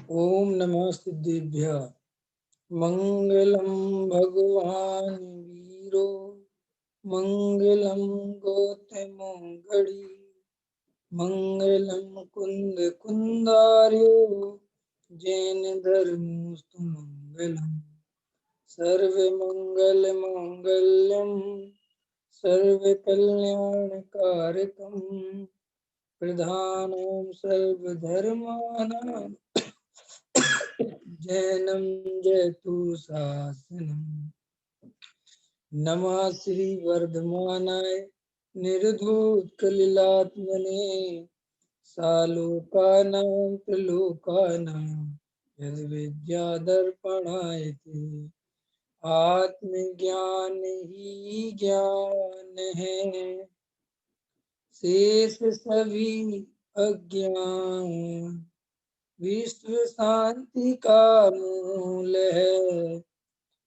ओम नमः सिद्धेभ्यः। मंगलम भगवान वीरो मंगलम गौतमोगड़ी मंगलम कुंद कुंदार्यो जैन धर्मोस्तु मंगलम सर्व मंगल मांगल्यम सर्व कल्याण कारकम प्रधानम सर्वधर्मानां जैनम जयतु शासनम। नमः श्री वर्धमानाय निर्धूत कलिलात्मने सालोकानां त्रिलोकानां यद्विद्यादर्पणाय ते। आत्मज्ञान ही ज्ञान है, शेष सभी अज्ञान विश्व शांति का मूल है।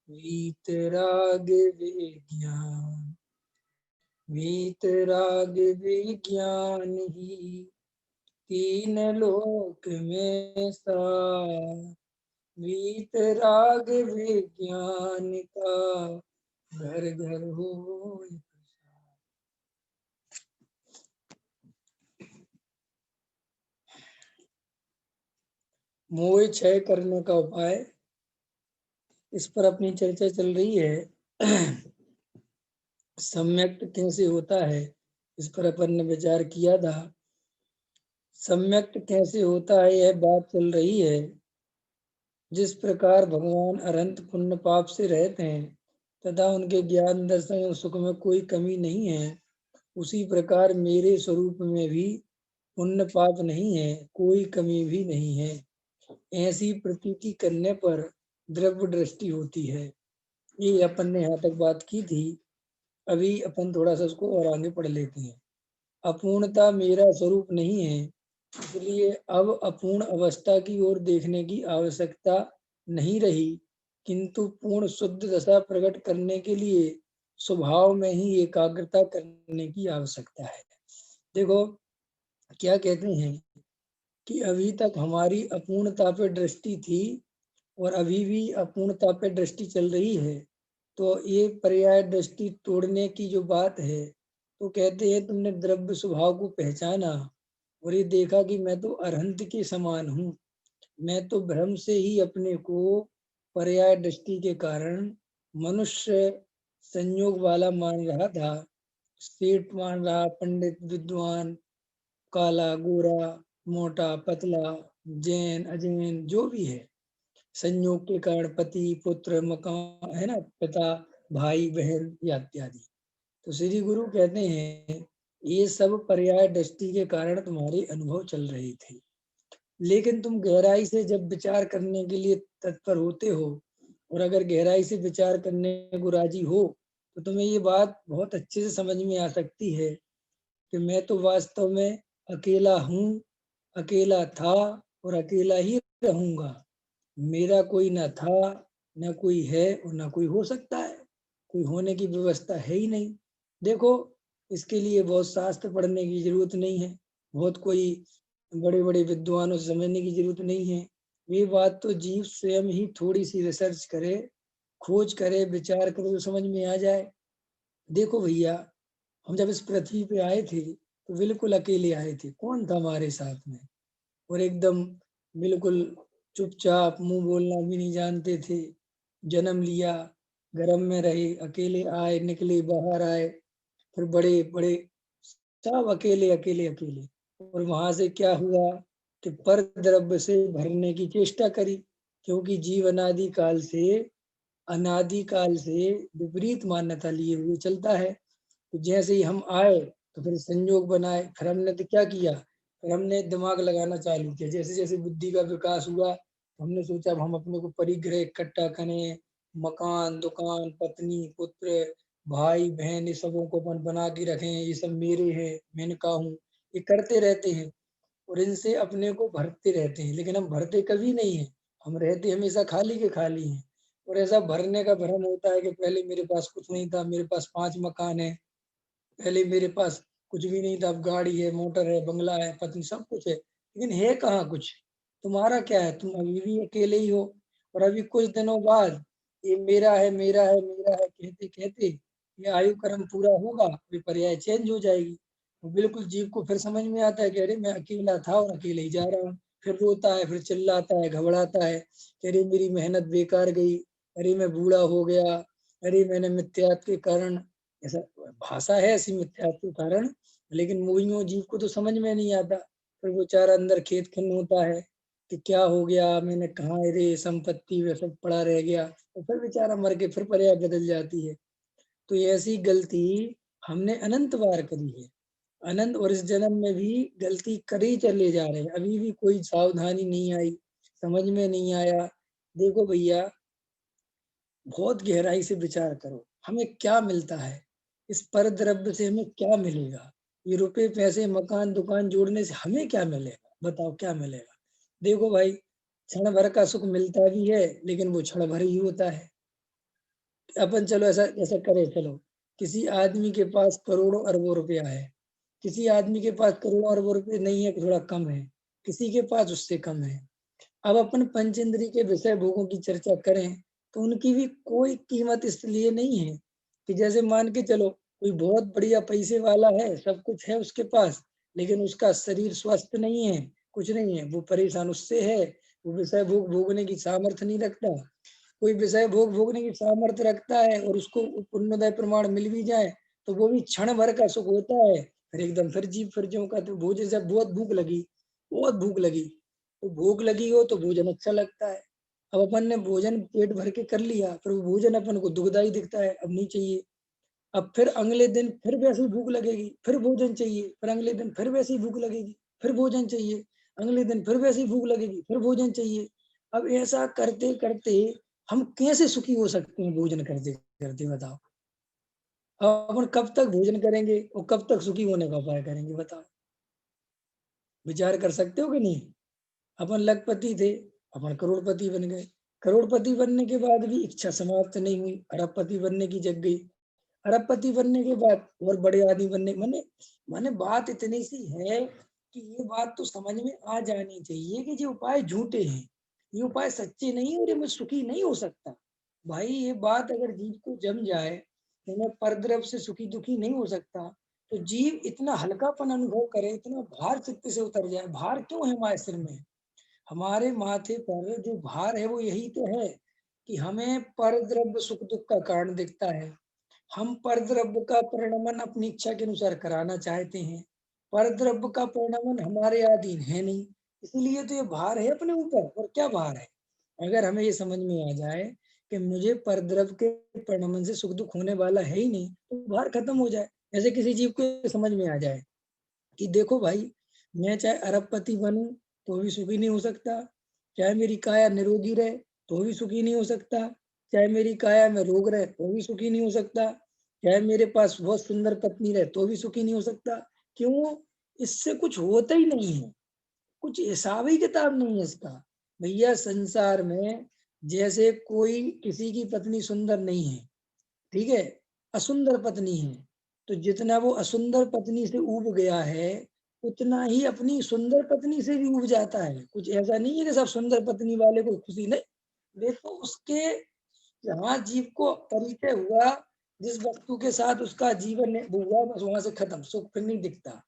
वीतराग विज्ञान वीतराग विज्ञान ही तीन लोक में सार। वीतराग विज्ञान का घर घर हो प्रसार। मोह क्षय करने का उपाय, इस पर अपनी चर्चा चल रही है। सम्यक कैसे होता है, इस पर अपन ने विचार किया था। सम्यक कैसे होता है यह बात चल रही है। जिस प्रकार भगवान अनंत पुण्य पाप से रहते हैं तथा उनके ज्ञान दर्शन और सुख में कोई कमी नहीं है, उसी प्रकार मेरे स्वरूप में भी पुण्य पाप नहीं है, कोई कमी भी नहीं है। ऐसी प्रतीति करने पर द्रव्य दृष्टि होती है। ये अपन ने यहाँ तक बात की थी। अभी अपन थोड़ा सा उसको और आगे पढ़ लेते हैं। अपूर्णता मेरा स्वरूप नहीं है, इसलिए अब अपूर्ण अवस्था की ओर देखने की आवश्यकता नहीं रही, किंतु पूर्ण शुद्ध दशा प्रकट करने के लिए स्वभाव में ही एकाग्रता करने की आवश्यकता है। देखो क्या कहते हैं कि अभी तक हमारी अपूर्णता पे दृष्टि थी और अभी भी अपूर्णता पे दृष्टि चल रही है। तो ये पर्याय दृष्टि तोड़ने की जो बात है, तो कहते हैं तुमने द्रव्य स्वभाव को पहचाना और ये देखा कि मैं तो अरहंत के समान हूँ। मैं तो भ्रम से ही अपने को पर्याय दृष्टि के कारण मनुष्य संयोग वाला मान रहा था, सेठ मान रहा, पंडित विद्वान, काला गोरा मोटा पतला, जैन अजैन, जो भी है संयोग के कारण पति पुत्र मकान है ना, पिता भाई बहन इत्यादि। तो श्री गुरु कहते हैं ये सब पर्याय दृष्टि के कारण तुम्हारे अनुभव चल रहे थे, लेकिन तुम गहराई से जब विचार करने के लिए तत्पर होते हो और अगर गहराई से विचार करने को राजी हो तो तुम्हें ये बात बहुत अच्छे से समझ में आ सकती है कि मैं तो वास्तव में अकेला हूँ, अकेला था और अकेला ही रहूंगा। मेरा कोई न था, न कोई है और न कोई हो सकता है। कोई होने की व्यवस्था है ही नहीं। देखो इसके लिए बहुत शास्त्र पढ़ने की जरूरत नहीं है, बहुत कोई बड़े बड़े विद्वानों से समझने की जरूरत नहीं है। ये बात तो जीव स्वयं ही थोड़ी सी रिसर्च करे, खोज करे, विचार करे तो समझ में आ जाए। देखो भैया, हम जब इस पृथ्वी पे आए थे तो बिल्कुल अकेले आए थे, कौन था हमारे साथ में, और एकदम बिल्कुल चुपचाप, मुंह बोलना भी नहीं जानते थे। जन्म लिया, गर्भ में रहे, अकेले आए निकले, बाहर आए, फिर बड़े बड़े, सब अकेले अकेले अकेले। और वहां से क्या हुआ कि पर द्रव्य से भरने की चेष्टा करी, क्योंकि जीव अनादि काल से विपरीत मान्यता लिए हुए चलता है। तो जैसे ही हम आए तो फिर संयोग बनाए, फिर हमने तो क्या किया, फिर हमने दिमाग लगाना चालू किया। जैसे जैसे बुद्धि का विकास हुआ हमने सोचा अब हम अपने को परिग्रह इकट्ठा करें, मकान दुकान पत्नी पुत्र भाई बहन ये सबों को अपन बना के रखें, ये सब मेरे हैं, मैंने कहा हूँ, ये करते रहते हैं और इनसे अपने को भरते रहते हैं, लेकिन हम भरते कभी नहीं है। हम रहते हमेशा खाली के खाली हैं। और ऐसा भरने का भ्रम होता है कि पहले मेरे पास कुछ नहीं था, मेरे पास 5 मकान है, पहले मेरे पास कुछ भी नहीं था, अब गाड़ी है, मोटर है, बंगला है, पत्नी, सब कुछ है, लेकिन है कहाँ कुछ। तुम्हारा क्या है, तुम अभी भी अकेले ही हो। और अभी कुछ दिनों बाद ये मेरा है, मेरा है, मेरा है कहते कहते ये आयु क्रम पूरा होगा, फिर पर्याय चेंज हो जाएगी। तो बिल्कुल जीव को फिर समझ में आता है कि अरे मैं अकेला था और अकेले ही जा रहा हूँ। फिर रोता है, फिर चिल्लाता है, घबराता है कि अरे मेरी मेहनत बेकार गई, अरे मैं बूढ़ा हो गया, अरे मैंने मिथ्यात्व के कारण ऐसा। भाषा है ऐसी मिथ्यात्व के कारण, लेकिन मोहियों जीव को तो समझ में नहीं आता। फिर वो बेचारा अंदर खेद खिन्न होता है कि क्या हो गया, मैंने कहाँ, अरे संपत्ति में सब पड़ा रह गया। तो फिर बेचारा मर के फिर पर्याय बदल जाती है। तो ये ऐसी गलती हमने अनंत बार करी है, अनंत, और इस जन्म में भी गलती करी चले जा रहे हैं। अभी भी कोई सावधानी नहीं आई, समझ में नहीं आया। देखो भैया, बहुत गहराई से विचार करो, हमें क्या मिलता है, इस पर द्रव्य से हमें क्या मिलेगा। ये रुपए पैसे मकान दुकान जोड़ने से हमें क्या मिलेगा, बताओ क्या मिलेगा। देखो भाई, क्षण भर का सुख मिलता भी है, लेकिन वो क्षण भर ही होता है। अपन चलो ऐसा ऐसा करें, चलो किसी आदमी के पास करोड़ों अरबों रुपया है, किसी आदमी के पास करोड़ों अरबों रुपये नहीं है, थोड़ा कम है, किसी के पास उससे कम है। अब अपन पंचेंद्रिय के विषय भोगों की चर्चा करें, तो उनकी भी कोई कीमत इसलिए नहीं है कि जैसे मान के चलो कोई बहुत बढ़िया पैसे वाला है, सब कुछ है उसके पास, लेकिन उसका शरीर स्वस्थ नहीं है, कुछ नहीं है, वो परेशान उससे है, वो विषय भोग भोगने की सामर्थ्य नहीं रखता। कोई विषय भोग भोगने की सामर्थ्य रखता है और उसको पुण्योदय प्रमाण मिल भी जाए, तो वो भी क्षण भर का सुख होता है। फिर एकदम फिर जीव फिर ज्यों का, तो भोजन जब बहुत भूख लगी, बहुत भूख लगी, तो भूख लगी हो तो भोजन अच्छा लगता है। अब अपन ने भोजन पेट भर के कर लिया, फिर वो भोजन अपन को दुखदाई दिखता है, अब नहीं चाहिए। अब फिर अगले दिन फिर वैसी भूख लगेगी, फिर भोजन चाहिए, फिर अगले दिन फिर वैसी भूख लगेगी, फिर भोजन चाहिए, अगले दिन फिर वैसी भूख लगेगी, फिर भोजन चाहिए। अब ऐसा करते करते हम कैसे सुखी हो सकते हैं भोजन करते करते, बताओ। अब अपन कब तक भोजन करेंगे और कब तक सुखी होने का उपाय करेंगे, बताओ। विचार कर सकते हो कि नहीं। अपन लखपति थे, अपन करोड़पति बन गए। करोड़पति बनने के बाद भी इच्छा समाप्त नहीं हुई, अरबपति बनने की जग गई। अरबपति बनने के बाद और बड़े आदमी बनने, माने माने बात इतनी सी है कि ये बात तो समझ में आ जानी चाहिए कि ये उपाय झूठे हैं, ये उपाय सच्चे नहीं है और ये मैं सुखी नहीं हो सकता। भाई ये बात अगर जीव को जम जाए कि मैं परद्रव्य से सुखी दुखी नहीं हो सकता, तो जीव इतना हल्कापन अनुभव करे, इतना भार चित्त से उतर जाए। भार क्यों है हमारे सिर में, हमारे माथे पर जो भार है वो यही तो है कि हमें परद्रव्य सुख दुख का कारण दिखता है। हम परद्रव्य का परिणमन अपनी इच्छा के अनुसार कराना चाहते हैं। परद्रव्य का परिणमन हमारे अधीन है नहीं, इसलिए तो ये भार है अपने ऊपर। और क्या भार है, अगर हमें ये समझ में आ जाए कि मुझे परद्रव्य के परिणमन से सुख दुख होने वाला है ही नहीं, तो भार खत्म हो जाए। जैसे किसी जीव को ये समझ में आ जाए कि देखो भाई, मैं चाहे अरबपति बनूं तो भी सुखी नहीं हो सकता, चाहे मेरी काया निरोगी रहे तो भी सुखी नहीं हो सकता, चाहे मेरी काया में रोग रहे तो भी सुखी नहीं हो सकता, चाहे मेरे पास बहुत सुंदर पत्नी रहे तो भी सुखी नहीं हो सकता। क्यों, इससे कुछ होता ही नहीं है, कुछ हिसाब ही किताब नहीं है इसका। भैया संसार में जैसे कोई किसी की पत्नी सुंदर नहीं है, ठीक है, असुंदर पत्नी है, तो जितना वो असुंदर पत्नी से ऊब गया है, उतना ही अपनी सुंदर पत्नी से भी ऊब जाता है। कुछ ऐसा नहीं है कि सब सुंदर पत्नी वाले को खुशी नहीं। देखो उसके जहाँ जीव को परिचय हुआ, जिस वस्तु के साथ उसका जीवन हुआ, बस वहां से खत्म, सुख फिर नहीं दिखता।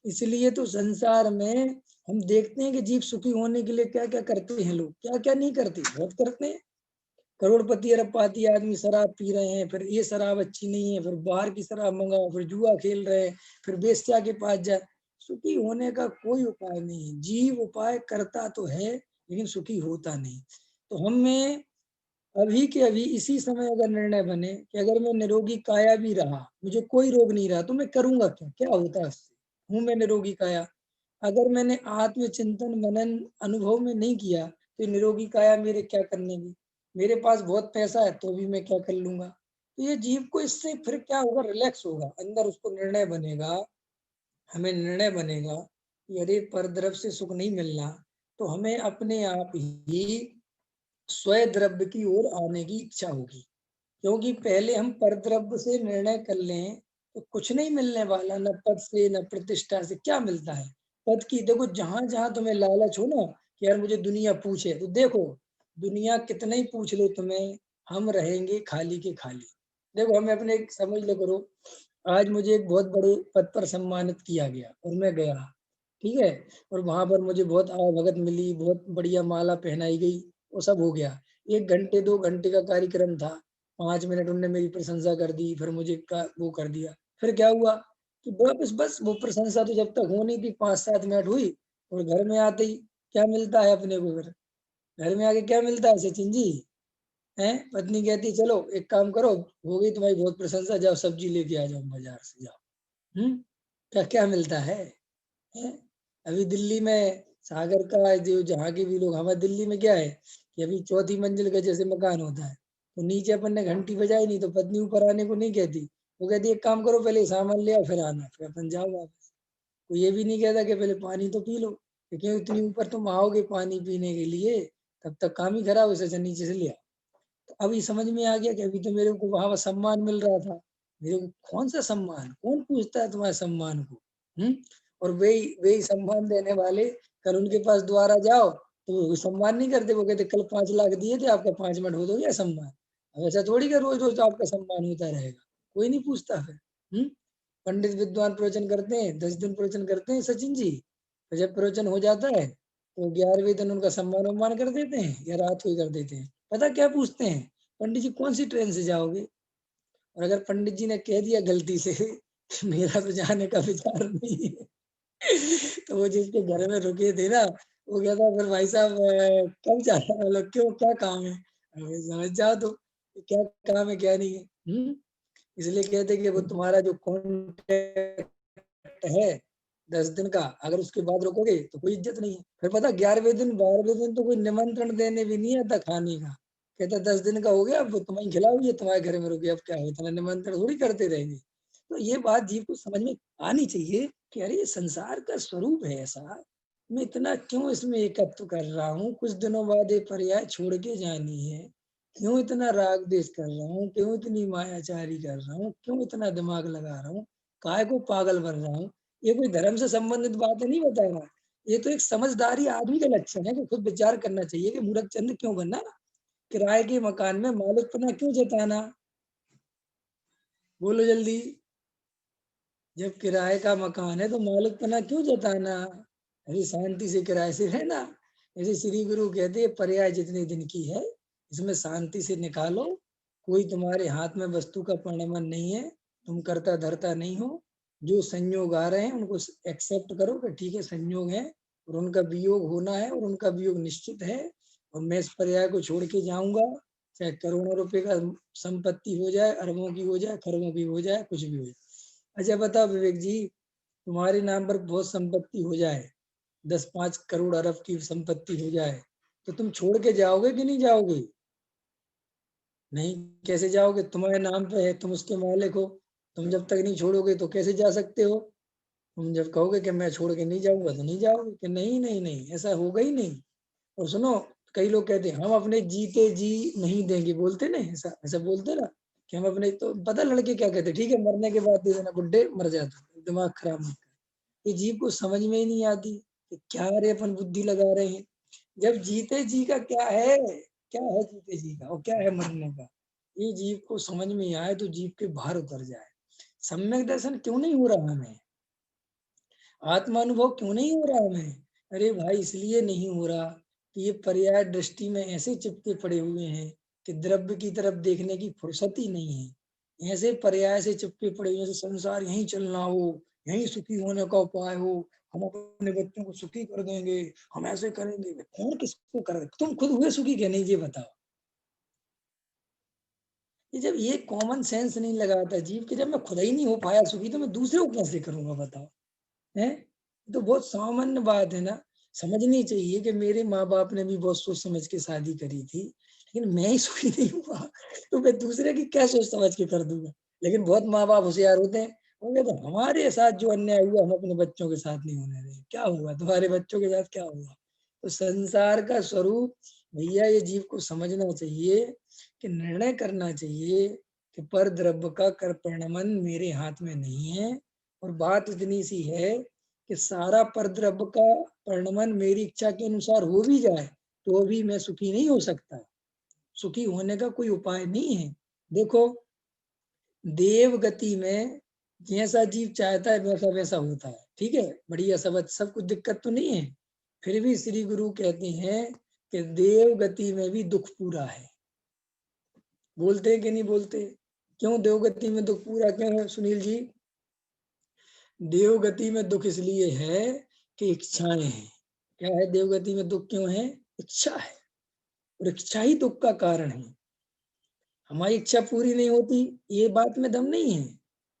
इसलिए तो संसार में हम देखते हैं कि जीव सुखी होने के लिए क्या क्या करते हैं लोग, क्या क्या नहीं करते, बहुत करते हैं। करोड़पति अरबपति आदमी शराब पी रहे हैं, फिर ये शराब अच्छी नहीं है, फिर बाहर की शराब मंगाओ, फिर जुआ खेल रहे हैं, फिर बेश्या के पास जाए। सुखी होने का कोई उपाय नहीं है। जीव उपाय करता तो है, लेकिन सुखी होता नहीं। तो हमें अभी के अभी इसी समय अगर निर्णय बने कि अगर मैं निरोगी काया भी रहा, मुझे कोई रोग नहीं रहा, तो मैं करूंगा क्या, क्या होता है उससे। हूं मैं निरोगी काया, अगर मैंने आत्मचिंतन मनन अनुभव में नहीं किया, तो निरोगी काया मेरे क्या करने की। मेरे पास बहुत पैसा है तो भी मैं क्या कर लूंगा। तो ये जीव को इससे फिर क्या होगा, रिलैक्स होगा, अंदर उसको निर्णय बनेगा, हमें निर्णय बनेगा कि अरे परद्रव्य से सुख नहीं मिलना, तो हमें अपने आप ही स्वयं द्रव्य की ओर आने की इच्छा होगी। क्योंकि पहले हम परद्रव्य से निर्णय कर लें तो कुछ नहीं मिलने वाला, न पद से न प्रतिष्ठा से, क्या मिलता है। पद की देखो, जहां जहां तुम्हें लालच हो ना कि यार मुझे दुनिया पूछे, तो देखो दुनिया कितना ही पूछ ले तुम्हें, हम रहेंगे खाली के खाली। देखो हमें अपने एक समझ लो करो, आज मुझे एक बहुत बड़े पद पर सम्मानित किया गया और मैं गया, ठीक है? और वहाँ पर मुझे बहुत आवभगत मिली, बहुत बढ़िया माला पहनाई गई, वो सब हो गया। 1 घंटे 2 घंटे का कार्यक्रम था, 5 मिनट उन्होंने मेरी प्रशंसा कर दी, फिर मुझे का वो कर दिया। फिर क्या हुआ कि वापस बस वो प्रशंसा तो जब तक होनी थी 5-7 मिनट हुई और घर में आते ही क्या मिलता है अपने को फिर? घर में आके क्या मिलता है सचिन जी? हैं? पत्नी कहती है चलो एक काम करो, हो गई तुम्हारी बहुत प्रशंसा, जाओ सब्जी लेके आ जाओ बाज़ार से जाओ। हुँ? क्या क्या मिलता है? हैं? अभी दिल्ली में सागर का जो जहाँ के भी लोग हमारे दिल्ली में क्या है कि अभी चौथी मंजिल का जैसे मकान होता है, तो नीचे अपन ने घंटी बजाई नहीं तो पत्नी ऊपर आने को नहीं कहती। वो कहती है एक काम करो पहले सामान ले आओ फिर आना, फिर अपन जाओ वापस। वो ये भी नहीं कहता कि पहले पानी तो पी लो, क्योंकि इतनी ऊपर तुम आओगे पानी पीने के लिए, तब तक काम ही खराब है, इससे अच्छा नीचे से ले आओ। तो अभी समझ में आ गया कि अभी तो मेरे को वहाँ सम्मान मिल रहा था। मेरे को कौन-सा सम्मान? कौन पूछता है तुम्हारे सम्मान को? हुँ? और वही वही सम्मान देने वाले कल उनके पास दोबारा जाओ, तो वो सम्मान नहीं करते, वो कहते कल 5 लाख दिए थे, आपका 5 मिनट हो तो गया सम्मान। अब ऐसा थोड़ी कि रोज़-रोज़ आपका सम्मान होता रहेगा, कोई नहीं पूछता फिर। हुँ? पंडित विद्वान प्रवचन करते हैं, 10 दिन प्रवचन करते हैं सचिन जी, तो जब प्रवचन हो जाता है, तो 11वें दिन उनका सम्मान-वम्मान कर देते हैं या रात को ही कर देते हैं। पता क्या पूछते हैं? पंडित जी कौन-सी ट्रेन से जाओगे? और अगर पंडित जी ने कह दिया गलती से कि मेरा तो जाने का विचार नहीं है, तो वो जिसके घर में रुके थे ना, वो कहता फिर भाई साहब कब जाना है? मतलब क्यों क्या काम है? समझ जाओ तो क्या काम है क्या नहीं है। हुँ? इसलिए कहते हैं कि वो तुम्हारा जो कॉन्ट्रैक्ट है 10 दिन का, अगर उसके बाद रुकोगे तो कोई इज़्ज़त नहीं है। फिर पता है 11वें दिन 12वें दिन तो कोई निमंत्रण देने भी नहीं आता खाने का। कहता 10 दिन का हो गया, अब तुम्हें खिलाओ, ये तुम्हारे घर में रुके, अब क्या है, इतना निमंत्रण थोड़ी करते रहेंगे। तो ये बात जीव को समझ में आनी चाहिए कि अरे ये संसार का स्वरूप है ऐसा, मैं इतना क्यों इसमें एकत्व कर रहा हूँ, कुछ दिनों बाद ये पर्याय छोड़ के जानी है। क्यों इतना राग द्वेष कर रहा हूँ, क्यों इतनी मायाचारी कर रहा हूँ, क्यों इतना दिमाग लगा रहा हूँ, काहे को पागल बन रहा हूँ। ये कोई धर्म से संबंधित बातें नहीं बता रहा। ये तो एक समझदारी आदमी का लक्षण है कि खुद विचार करना चाहिए कि मूर्खचंद क्यों बनना, किराए के मकान में मालिकपना क्यों जताना? बोलो जल्दी। जब किराए का मकान है तो मालिकपना क्यों जताना? अरे शांति से किराए से रहना। जैसे श्री गुरु कहते हैं पर्याय जितने दिन की है, इसमें शांति से निकालो। कोई तुम्हारे हाथ में वस्तु का परिणाम नहीं है, तुम कर्ता धर्ता नहीं हो। जो संयोग आ रहे हैं उनको एक्सेप्ट करो कि ठीक है संयोग है और उनका वियोग होना है और उनका वियोग निश्चित है और मैं इस पर्याय को छोड़ के जाऊँगा, चाहे करोड़ों रुपए का संपत्ति हो जाए, अरबों की हो जाए, खरबों की हो जाए, कुछ भी हो जाए। अच्छा बताओ विवेक जी, तुम्हारे नाम पर बहुत संपत्ति हो जाए, 10-5 करोड़ अरब की संपत्ति हो जाए, तो तुम छोड़ के जाओगे कि नहीं जाओगे? नहीं, कैसे जाओगे? तुम्हारे नाम पे है, तुम उसके मालिक हो। तुम जब तक नहीं छोड़ोगे तो कैसे जा सकते हो? तुम जब कहोगे कि मैं छोड़ के नहीं जाऊँगा तो नहीं जाओगे कि नहीं, नहीं, नहीं, ऐसा होगा ही नहीं। और सुनो, कई लोग कहते हैं हम अपने जीते जी नहीं देंगे, बोलते ना ऐसा ऐसा बोलते ना कि हम अपने तो पता है लड़के क्या कहते हैं, ठीक है मरने के बाद दे देना, बुड्ढे मर जाता, दिमाग खराब मत कर। ये जीव को समझ में ही नहीं आती कि क्या रे अपन बुद्धि लगा रहे हैं। जब जीते जी का क्या है? क्या है जीते जी का और क्या है मरने का? ये जीव को समझ में आए तो जीव के बाहर उतर जाए। सम्यक दर्शन क्यों नहीं हो रहा हमें? आत्मानुभव क्यों नहीं हो रहा हमें? अरे भाई इसलिए नहीं हो रहा कि ये पर्याय दृष्टि में ऐसे चिपके पड़े हुए हैं कि द्रव्य की तरफ देखने की फुर्सत ही नहीं है। ऐसे पर्याय से चिपके पड़े हुए हैं जैसे संसार यहीं चलना हो, यहीं सुखी होने का उपाय हो, हम अपने बच्चों को सुखी कर देंगे, हम ऐसे करेंगे। कौन किसको कर तुम खुद हुए सुखी क्या नहीं ये बताओ? ये जब ये कॉमन सेंस नहीं लगाता जीव कि जब मैं खुद ही नहीं हो पाया सुखी तो मैं दूसरे को कैसे करूँगा बताओ? हैं? तो बहुत सामान्य बात है ना, समझनी चाहिए कि मेरे माँ-बाप ने भी बहुत सोच समझ के शादी करी थी, लेकिन मैं ही सुखी नहीं हुआ, तो मैं दूसरे की क्या सोच समझ के कर दूँगा? लेकिन बहुत माँ-बाप होशियार होते हैं, वो कहते हैं हमारे साथ जो अन्याय हुआ हम अपने बच्चों के साथ नहीं होने देंगे, क्या हुआ? तुम्हारे बच्चों के साथ क्या हुआ? तो संसार का स्वरूप भैया ये जीव को समझना चाहिए कि निर्णय करना चाहिए कि परद्रव्य का कर परिणमन मेरे हाथ में नहीं है और बात इतनी सी है कि सारा परद्रव्य का परिणमन मेरी इच्छा के अनुसार हो भी जाए तो भी मैं सुखी नहीं हो सकता। सुखी होने का कोई उपाय नहीं है। देखो, देव गति में जैसा जीव चाहता है वैसा वैसा होता है, ठीक है, बढ़िया सब कुछ दिक्कत तो नहीं है। फिर भी श्री गुरु कहते हैं कि देव गति में भी दुख पूरा है। बोलते हैं कि नहीं बोलते? क्यों देवगति में दुख पूरा क्यों है सुनील जी? देवगति में दुख इसलिए है कि इच्छाएं हैं। क्या है देवगति में दुख क्यों है? इच्छा है, और इच्छा ही दुख का कारण है। हमारी इच्छा पूरी नहीं होती, ये बात में दम नहीं है।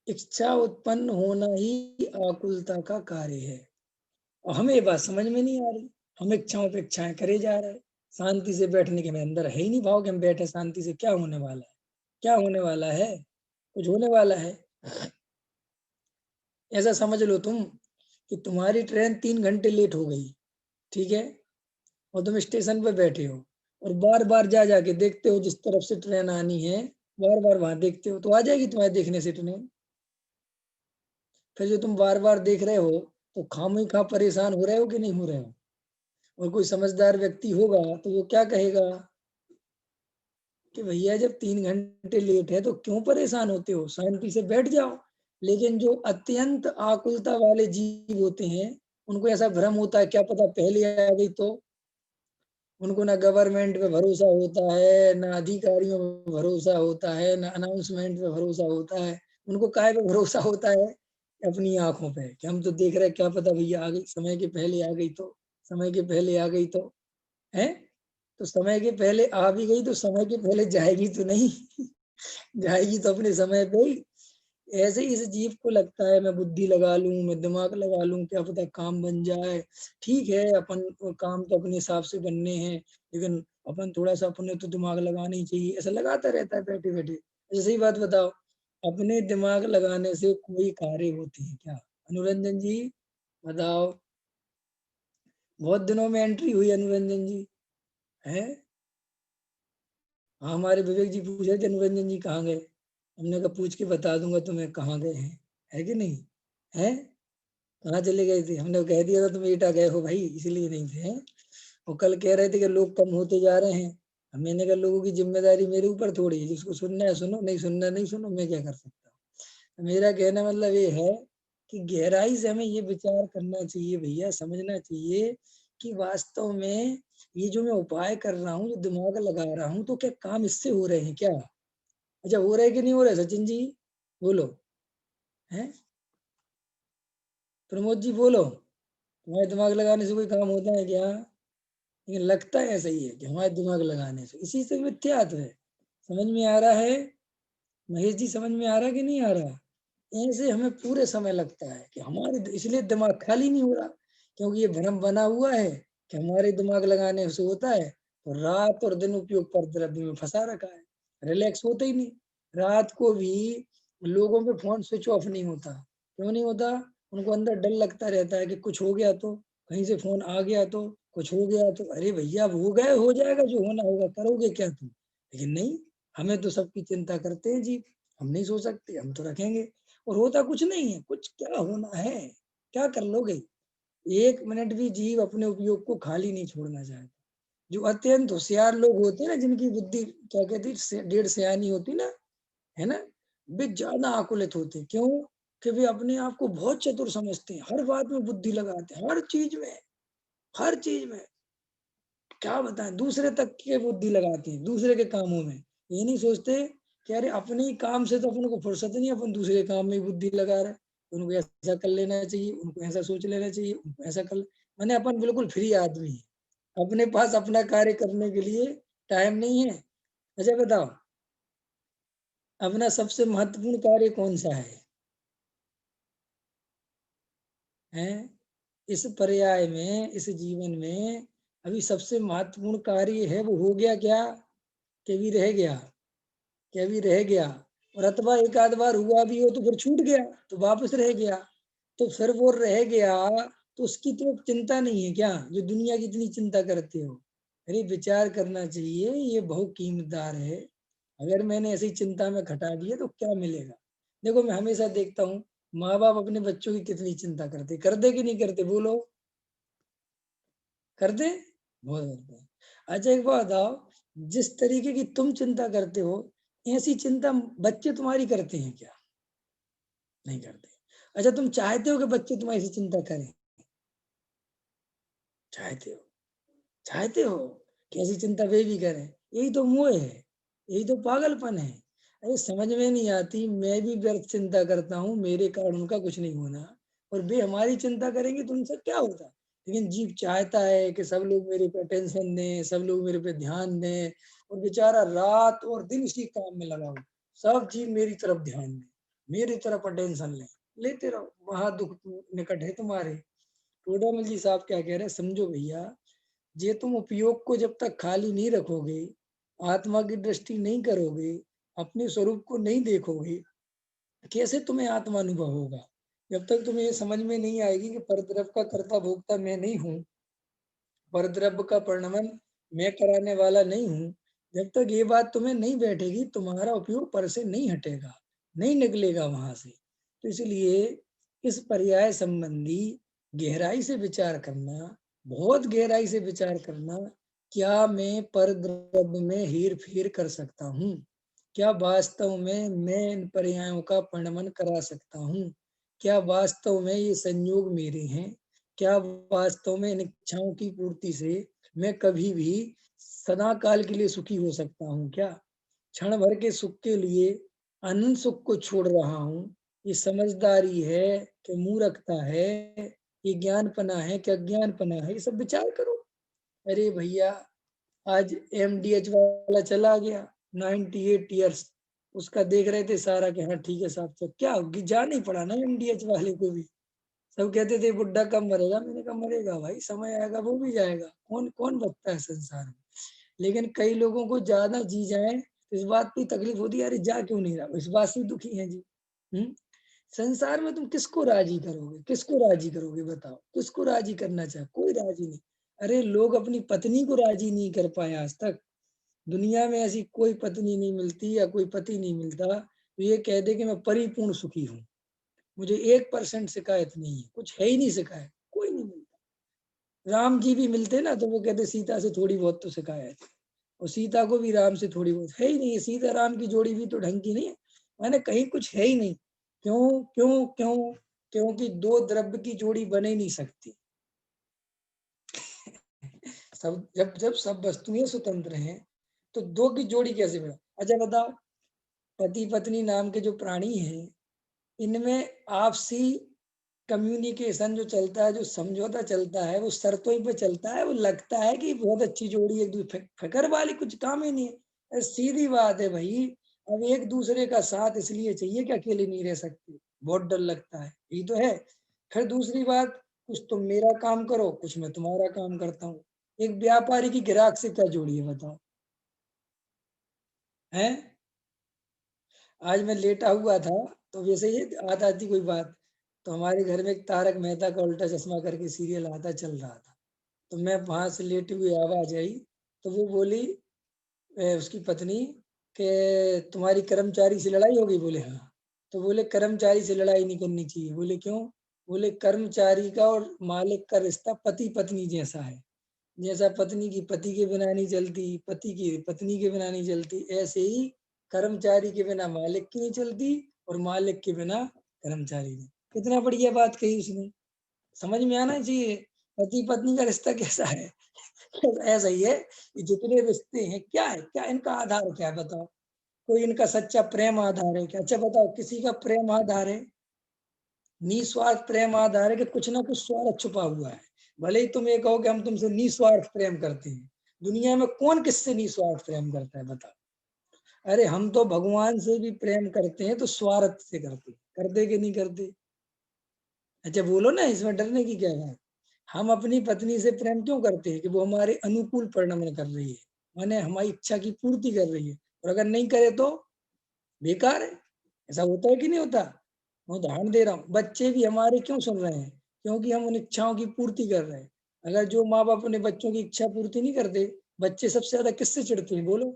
इच्छा उत्पन्न होना ही आकुलता का कार्य है, और हमें ये बात समझ में नहीं आ रही। हम इच्छाओं पे इच्छाएं करे जा रहे हैं। शांति से बैठने के मेरे अंदर है ही नहीं भाव कि हम बैठे शांति से। क्या होने वाला है? क्या होने वाला है? कुछ होने वाला है? ऐसा समझ लो तुम कि तुम्हारी ट्रेन 3 घंटे लेट हो गई, ठीक है, और तुम स्टेशन पे बैठे हो और बार बार जा जाके देखते हो जिस तरफ से ट्रेन आनी है, बार बार वहां देखते हो, तो आ जाएगी तुम्हारे देखने से ट्रेन। फिर जो तुम बार बार देख रहे हो तो खामों खा परेशान हो रहे हो कि नहीं हो रहे हो? और कोई समझदार व्यक्ति होगा तो वो क्या कहेगा कि भैया जब 3 घंटे लेट है तो क्यों परेशान होते हो, शांति से बैठ जाओ। लेकिन जो अत्यंत आकुलता वाले जीव होते हैं उनको ऐसा भ्रम होता है क्या पता पहले आ गई तो। उनको ना गवर्नमेंट पे भरोसा होता है, ना अधिकारियों पे भरोसा होता है, ना अनाउंसमेंट पे भरोसा होता है। उनको काय पे भरोसा होता है? अपनी आंखों पे कि हम तो देख रहे हैं, क्या पता भैया आ गई, समय के पहले आ गई तो, समय के पहले आ गई तो है। तो समय के पहले आ भी गई तो समय के पहले जाएगी तो नहीं। जाएगी तो अपने समय पे ही। ऐसे ही इस जीव को लगता है मैं बुद्धि लगा लूं, मैं दिमाग लगा लूं, क्या पता काम बन जाए। ठीक है, अपन काम तो अपने हिसाब से बनने हैं, लेकिन अपन थोड़ा सा अपने तो दिमाग लगाना ही चाहिए। ऐसा लगाता रहता है बैठे बैठे। ऐसे ही बात बताओ, अपने दिमाग लगाने से कोई कार्य होते हैं क्या? अनुरंजन जी बताओ। बहुत दिनों में एंट्री हुई अनुरंजन जी है। हाँ, हमारे विवेक जी पूछ रहे थे अनुरंजन जी कहाँ गए। हमने कहा पूछ के बता दूंगा तुम्हें कहाँ गए हैं, है कि नहीं है? कहाँ चले गए थे? हमने कह दिया था तुम एटा गए हो भाई, इसलिए नहीं थे हैं? वो कल कह रहे थे कि लोग कम होते जा रहे हैं। मैंने कहा लोगों की जिम्मेदारी मेरे ऊपर थोड़ी है, जिसको सुनना है सुनो, नहीं सुनना नहीं सुनो, मैं क्या कर सकता हूँ। मेरा कहना मतलब ये है कि गहराई से हमें ये विचार करना चाहिए भैया, समझना चाहिए कि वास्तव में ये जो मैं उपाय कर रहा हूँ, जो दिमाग लगा रहा हूँ, तो क्या काम इससे हो रहे हैं क्या? अच्छा, हो रहे कि नहीं हो रहे सचिन जी? बोलो। हैं? प्रमोद जी बोलो। तुम्हारे दिमाग लगाने से कोई काम होता है क्या? लेकिन लगता है ऐसा ही है कि हमारे दिमाग लगाने से, इसी से मिथ्यात्व है। समझ में आ रहा है? महेश जी समझ में आ रहा कि नहीं आ रहा? ऐसे हमें पूरे समय लगता है कि हमारे, इसलिए दिमाग खाली नहीं हो रहा, क्योंकि ये भ्रम बना हुआ है कि हमारे दिमाग लगाने से होता है। तो रात और दिन उपयोग पर द्रव्य में फंसा रखा है, रिलैक्स होता ही नहीं। रात को भी लोगों पे फोन स्विच ऑफ नहीं होता। क्यों नहीं होता? उनको अंदर डर लगता रहता है कि कुछ हो गया तो, कहीं से फोन आ गया तो, कुछ हो गया तो। अरे भैया अब हो गए, हो जाएगा, जो होना होगा, करोगे क्या तुम? लेकिन नहीं, हमें तो सबकी चिंता करते हैं जी। हम नहीं सो सकते, हम तो रखेंगे। और होता कुछ नहीं है, कुछ क्या होना है, क्या कर लोगे? 1 मिनट भी जीव अपने उपयोग को खाली नहीं छोड़ना चाहता। जो अत्यंत होशियार लोग होते हैं ना, जिनकी बुद्धि क्या कहती है, 1.5 होती ना, है ना, वे ज्यादा आकुलित होते हैं। क्यों? कि वे अपने आप को बहुत चतुर समझते हैं, हर बात में बुद्धि लगाते हैं, हर चीज में, हर चीज में। क्या बताएं, दूसरे तक के बुद्धि लगाते हैं, दूसरे के कामों में। ये नहीं सोचते कि अरे अपने ही काम से तो अपन को फुर्सत नहीं, अपन दूसरे काम में ही बुद्धि लगा रहे हैं। उनको ऐसा कर लेना चाहिए, उनको ऐसा सोच लेना चाहिए, उनको ऐसा कर मैंने अपन बिल्कुल फ्री आदमी है। अपने पास अपना कार्य करने के लिए टाइम नहीं है। अच्छा बताओ, अपना सबसे महत्वपूर्ण कार्य कौन सा है? हैं? इस पर्याय में, इस जीवन में अभी सबसे महत्वपूर्ण कार्य है वो हो गया क्या? कि भी रह गया? क्या भी रह गया? और अथवा एक आध बार हुआ भी हो तो फिर छूट गया, तो वापस रह गया। तो फिर वो रह गया तो उसकी तो चिंता नहीं है क्या, जो दुनिया की इतनी चिंता करते हो? अरे विचार करना चाहिए, ये बहुत कीमतदार है। अगर मैंने ऐसी चिंता में घटा दिया तो क्या मिलेगा? देखो मैं हमेशा देखता हूँ माँ बाप अपने बच्चों की कितनी चिंता करते, कर दे कि नहीं करते, बोलो, कर दे, बहुत करते हैं। अच्छा एक बात बताओ, जिस तरीके की तुम चिंता करते हो, ऐसी चिंता बच्चे तुम्हारी करते हैं क्या? नहीं करते। अच्छा तुम चाहते हो कि बच्चे तुम्हारी ऐसी चिंता करें? चाहते हो, चाहते हो कि ऐसी चिंता वे भी करें? यही तो मोह है, यही तो पागलपन है। अरे समझ में नहीं आती, मैं भी व्यर्थ चिंता करता हूँ, मेरे कारण उनका कुछ नहीं होना और वे हमारी चिंता करेंगे तो उनसे क्या होता? लेकिन जीव चाहता है कि सब लोग मेरे पे अटेंशन दें, सब लोग मेरे पे ध्यान दें और बेचारा रात और दिन इसी काम में लगा हो। सब जीव मेरी तरफ ध्यान दें, मेरी तरफ अटेंशन लें, लेते रहो, महा दुःख निकट है तुम्हारे। टोडामल जी साहब क्या कह रहे हैं, समझो भैया, ये तुम उपयोग को जब तक खाली नहीं रखोगे, आत्मा की दृष्टि नहीं करोगे, अपने स्वरूप को नहीं देखोगे, कैसे तुम्हें आत्मा अनुभव होगा? जब तक तुम्हें ये समझ में नहीं आएगी कि परद्रव्य का कर्ता भोक्ता मैं नहीं हूँ, परद्रव्य का परिणमन मैं कराने वाला नहीं हूँ, जब तक ये बात तुम्हें नहीं बैठेगी, तुम्हारा उपयोग पर से नहीं हटेगा, नहीं निकलेगा वहां से। तो इसलिए इस पर्याय संबंधी गहराई से विचार करना, बहुत गहराई से विचार करना, क्या मैं परद्रव्य में हेर फेर कर सकता हूँ? क्या वास्तव में मैं इन पर्यायों का परिणमन करा सकता हूँ? क्या वास्तव में ये संयोग मेरे हैं? क्या वास्तव में इन इच्छाओं की पूर्ति से मैं कभी भी सदा काल के लिए सुखी हो सकता हूँ क्या? क्षण भर के सुख के लिए अनंत सुख को छोड़ रहा हूँ। ये समझदारी है कि मूर्खता है, ये ज्ञानपना है कि अज्ञानपना है, ये सब विचार करो। अरे भैया, आज एमडीएच वाला चला गया, 98 ईयर्स, उसका देख रहे थे सारा कि हाँ ठीक है साहब, तो क्या जा नहीं पड़ा ना एमडीएच वाले को भी। सब कहते थे बुड्ढा कब मरेगा, मैंने कहा मरेगा भाई, समय आएगा वो भी जाएगा, कौन कौन बचता है संसार में। लेकिन कई लोगों को ज्यादा जी जाए तो इस बात की तकलीफ होती है, अरे जा क्यों नहीं रहा, इस बात से दुखी है जी। संसार में तुम किसको राजी करोगे, किसको राजी करोगे बताओ, किसको राजी करना चाहे, कोई राजी नहीं। अरे लोग अपनी पत्नी को राजी नहीं कर पाए आज तक। दुनिया में ऐसी कोई पत्नी नहीं मिलती या कोई पति नहीं मिलता तो ये कह दे कि मैं परिपूर्ण सुखी हूँ, मुझे 1% शिकायत नहीं है, कुछ है ही नहीं शिकायत, कोई नहीं मिलता। राम जी भी मिलते ना तो वो कहते सीता से थोड़ी बहुत तो शिकायत है, और सीता को भी राम से थोड़ी बहुत है ही नहीं, सीता राम की जोड़ी भी तो ढंग की नहीं है, मैंने कहीं कुछ है ही नहीं। क्यों क्यों क्यों? क्योंकि दो द्रव्य की जोड़ी बन ही नहीं सकती। सब जब जब सब वस्तुएं स्वतंत्र हैं तो दो की जोड़ी कैसे बना? अच्छा बताओ, पति पत्नी नाम के जो प्राणी हैं, इनमें आपसी कम्युनिकेशन जो चलता है, जो समझौता चलता है, वो शर्तों पे चलता है, वो लगता है कि बहुत अच्छी जोड़ी, एक दूसरे फिक्र वाली कुछ काम ही नहीं है। अरे सीधी बात है भाई, अब एक दूसरे का साथ इसलिए चाहिए कि अकेले नहीं रह सकते, बहुत डर लगता है, यही तो है। फिर दूसरी बात, कुछ तुम मेरा काम करो, कुछ मैं तुम्हारा काम करता हूँ। एक व्यापारी की ग्राहक से क्या जोड़ी है बताओ, है? आज मैं लेटा हुआ था तो वैसे ही याद आती कोई बात, तो हमारे घर में एक तारक मेहता का उल्टा चश्मा करके सीरियल आता चल रहा था, तो मैं वहां से लेटी हुई आवाज आई, तो वो बोली उसकी पत्नी के तुम्हारी कर्मचारी से लड़ाई हो गई, बोले हाँ। तो बोले कर्मचारी से लड़ाई नहीं करनी चाहिए, बोले क्यों? बोले कर्मचारी का और मालिक का रिश्ता पति पत्नी जैसा है, जैसा पत्नी की पति के बिना नहीं चलती, पति की पत्नी के बिना नहीं चलती, ऐसे ही कर्मचारी के बिना मालिक की नहीं चलती और मालिक के बिना कर्मचारी की। कितना बढ़िया बात कही उसने, समझ में आना चाहिए। पति पत्नी का रिश्ता कैसा है? ऐसा ही है। ये जितने रिश्ते हैं क्या है, क्या इनका आधार क्या है बताओ? कोई इनका सच्चा प्रेम आधार है क्या? अच्छा बताओ, किसी का प्रेम आधार है? निस्वार्थ प्रेम आधार है कि कुछ ना कुछ स्वार्थ छुपा हुआ है? भले ही तुम ये कहो कि हम तुमसे निस्वार्थ प्रेम करते हैं, दुनिया में कौन किससे निस्वार्थ प्रेम करता है बताओ? अरे हम तो भगवान से भी प्रेम करते हैं तो स्वार्थ से करते हैं, करते कि नहीं करते? अच्छा बोलो ना, इसमें डरने की क्या बात? हम अपनी पत्नी से प्रेम क्यों करते हैं कि वो हमारे अनुकूल परिणमन कर रही है, माने हमारी इच्छा की पूर्ति कर रही है, और अगर नहीं करे तो बेकार है। ऐसा होता है कि नहीं होता? मैं उदाहरण दे रहा हूँ, बच्चे भी हमारे क्यों सुन रहे हैं? क्योंकि हम उन इच्छाओं की पूर्ति कर रहे हैं। अगर जो माँ बाप अपने बच्चों की इच्छा पूर्ति नहीं करते, बच्चे सबसे ज्यादा किससे चिढ़ते हैं बोलो?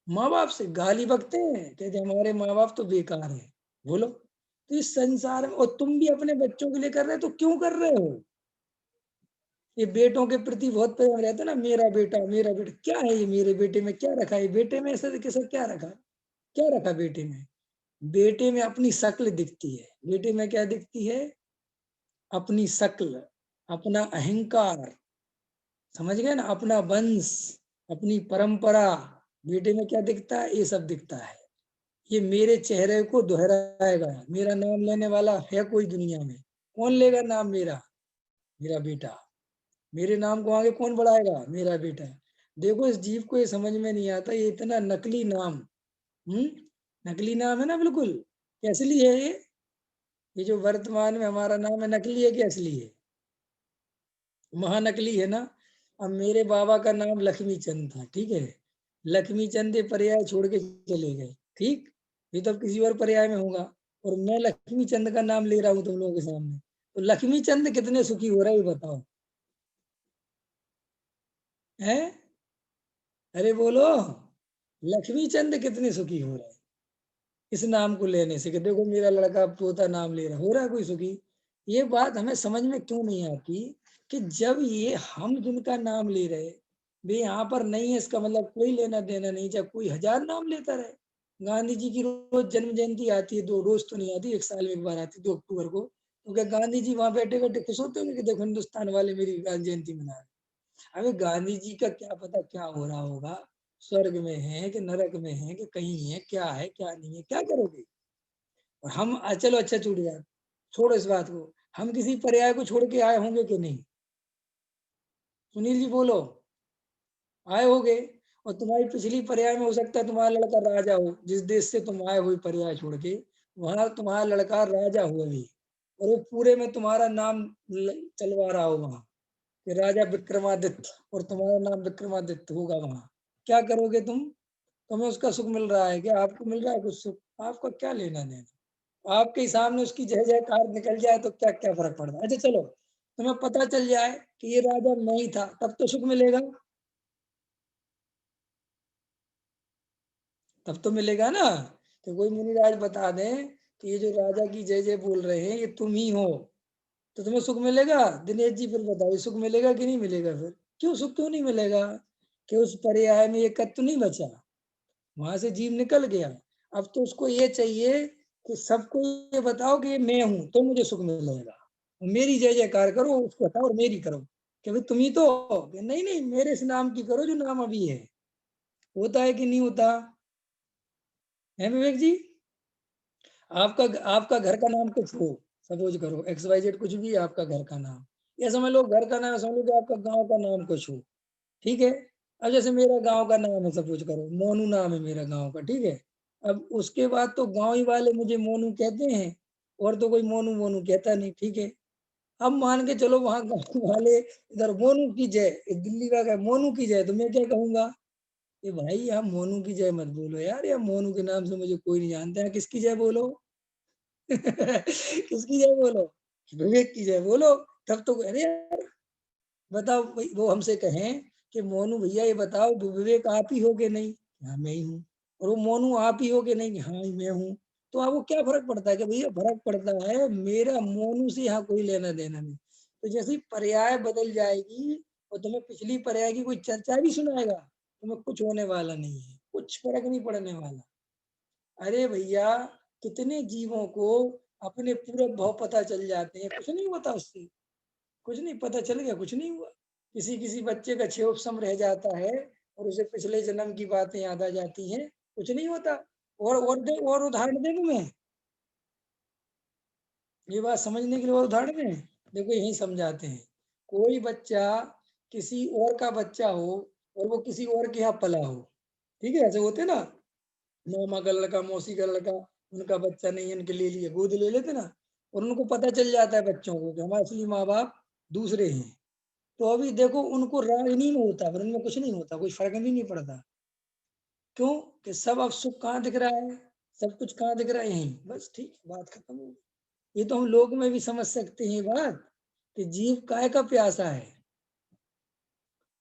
माँ बाप से गाली बकते हैं, कहते हमारे माँ बाप तो बेकार है, बोलो। तो तो इस संसार में, और तुम भी अपने बच्चों के लिए कर रहे हो, तो क्यों कर रहे हो? ये बेटों के प्रति बहुत प्रेम रहता है ना, मेरा बेटा मेरा बेटा। क्या है ये मेरे बेटे में क्या रखा है? बेटे में ऐसा कैसा क्या रखा? क्या रखा बेटे में? बेटे में अपनी शक्ल दिखती है। बेटे में क्या दिखती है? अपनी शक्ल, अपना अहंकार, समझ गए ना? अपना वंश, अपनी परंपरा। बेटे में क्या दिखता है? ये सब दिखता है। ये मेरे चेहरे को दोहराएगा। मेरा नाम लेने वाला है कोई दुनिया में? कौन लेगा नाम मेरा? मेरा बेटा। मेरे नाम को आगे कौन बढ़ाएगा? मेरा बेटा। देखो, इस जीव को ये समझ में नहीं आता, ये इतना नकली नाम। नकली नाम है ना, बिल्कुल। कैसे लिए है ये जो वर्तमान में हमारा नाम है, नकली है कि असली है? महानकली है ना। अब मेरे बाबा का नाम लक्ष्मी चंद था, ठीक है। लक्ष्मी चंद ये पर्याय छोड़ के चले गए, ठीक। ये तो अब किसी और पर्याय में होगा, और मैं लक्ष्मी चंद का नाम ले रहा हूँ तुम लोगों के सामने। तो लक्ष्मी चंद कितने सुखी हो रहा है, ये बताओ। हैं? अरे बोलो। लक्ष्मी चंद कितने सुखी हो रहे हैं इस नाम को लेने से, कि देखो मेरा लड़का पोता नाम ले रहा, हो रहा है कोई सुखी? ये बात हमें समझ में क्यों नहीं आती, कि जब ये हम जिनका नाम ले रहे, वे यहाँ पर नहीं है, इसका मतलब कोई लेना देना नहीं, चाहे कोई 1000 नाम लेता रहे। गांधी जी की रोज जन्म जयंती आती है, 2 रोज तो नहीं आती, 1 साल में एक बार आती है, 2 अक्टूबर को। तो क्या गांधी जी वहां बैठे बैठे खुश होते होंगे कि देखो हिंदुस्तान वाले मेरी गांधी जयंती मना रहे? अबे गांधी जी का क्या पता क्या हो रहा होगा, स्वर्ग में है कि नरक में है कि कहीं है, क्या है क्या नहीं है, क्या करोगे? और हम चलो अच्छा छूट गया, छोड़ो इस बात को। हम किसी पर्याय को छोड़ के आए होंगे कि नहीं? सुनील जी बोलो। आए होगे। और तुम्हारी पिछली पर्याय में हो सकता है तुम्हारा लड़का राजा हो, जिस देश से तुम आए हुए पर्याय छोड़ के, वहां तुम्हारा लड़का राजा हुआ भी, और वो पूरे में तुम्हारा नाम चलवा रहा हो वहां, कि राजा विक्रमादित्य, और तुम्हारा नाम विक्रमादित्य होगा वहां। क्या करोगे तुम? तुम्हें उसका सुख मिल रहा है क्या? आपको मिल रहा है कुछ सुख? आपका क्या लेना देना? आपके ही सामने उसकी जय जयकार निकल जाए तो क्या क्या फर्क पड़ता है? अच्छा चलो, तुम्हें पता चल जाए कि ये राजा नहीं था, तब तो सुख मिलेगा। तब तो मिलेगा ना। तो कोई मुनिराज बता दें कि ये जो राजा की जय जय बोल रहे हैं ये तुम ही हो, तो तुम्हें सुख मिलेगा? दिनेश जी फिर बताओ, सुख मिलेगा कि नहीं मिलेगा? फिर क्यों सुख क्यों नहीं मिलेगा? कि उस पर्याय में एक तत्व नहीं बचा, वहां से जीव निकल गया। अब तो उसको ये चाहिए कि सबको ये बताओ कि ये मैं हूं, तो मुझे सुख मिलेगा। मेरी जय जयकार करो, उसको हटाओ और मेरी करो, कि भाई तुम ही तो हो। कि नहीं नहीं, मेरे इस नाम की करो जो नाम अभी है। होता है कि नहीं होता है विवेक जी? आपका आपका घर का नाम कुछ हो, सपोज करो XYZ कुछ भी है आपका घर का नाम, या समझ लो घर का नाम, समझ लो कि आपका गांव का नाम कुछ हो, ठीक है। अब जैसे मेरा गांव का नाम है, सपोज करो मोनू नाम है मेरा गांव का, ठीक है। अब उसके बाद तो गांव ही वाले मुझे मोनू कहते हैं, और तो कोई मोनू मोनू कहता नहीं, ठीक है। अब मान के चलो वहां गांव वाले इधर मोनू की जय, दिल्ली का क्या मोनू की जय, तो मैं क्या कहूंगा? ये भाई यहाँ मोनू की जय मत बोलो यार, या मोनू के नाम से मुझे कोई नहीं जानता है, किसकी जय बोलो? किसकी जय बोलो? विवेक की जय बोलो। तब तो अरे यार, बताओ भाई, वो हमसे कहें कि मोनू भैया ये बताओ विवेक आप ही हो कि नहीं? हाँ मैं ही हूँ। और वो मोनू आप ही हो कि नहीं? हाँ मैं हूँ। तो आपको क्या फर्क पड़ता है? कि भैया फर्क पड़ता है, मेरा मोनू से यहाँ कोई लेना देना नहीं। तो जैसे ही पर्याय बदल जाएगी, और तुम्हें पिछली पर्याय की कोई चर्चा भी सुनाएगा, तुम्हें कुछ होने वाला नहीं है, कुछ फर्क नहीं पड़ने वाला। अरे भैया, कितने जीवों को अपने पूरे भाव पता चल जाते हैं, कुछ नहीं होता उससे। कुछ नहीं पता चल गया, कुछ नहीं हुआ। किसी किसी बच्चे का क्षोभ रह जाता है, और उसे पिछले जन्म की बातें याद आ जाती हैं, कुछ नहीं होता। और उदाहरण देखूं मैं? ये बात समझने के लिए और उदाहरण है। देखो यही समझाते हैं। कोई बच्चा किसी और का बच्चा हो, और वो किसी और के यहाँ पला हो, ठीक है, ऐसे होते ना, मामा का लड़का मौसी का लड़का, उनका बच्चा नहीं है, इनके ले लिए, गोद ले लेते ना। और उनको पता चल जाता है बच्चों को कि हमारे असली माँ बाप दूसरे हैं। तो अभी देखो उनको राग नहीं होता, फिर उनमें कुछ नहीं होता, कोई फर्क भी नहीं पड़ता। क्यों? कि सब अब सुख कहाँ दिख रहा है, सब कुछ कहाँ दिख रहा है? यहीं बस, ठीक है, बात खत्म हो गई। ये तो हम लोग में भी समझ सकते हैं बात, कि जीव काय का प्यासा है?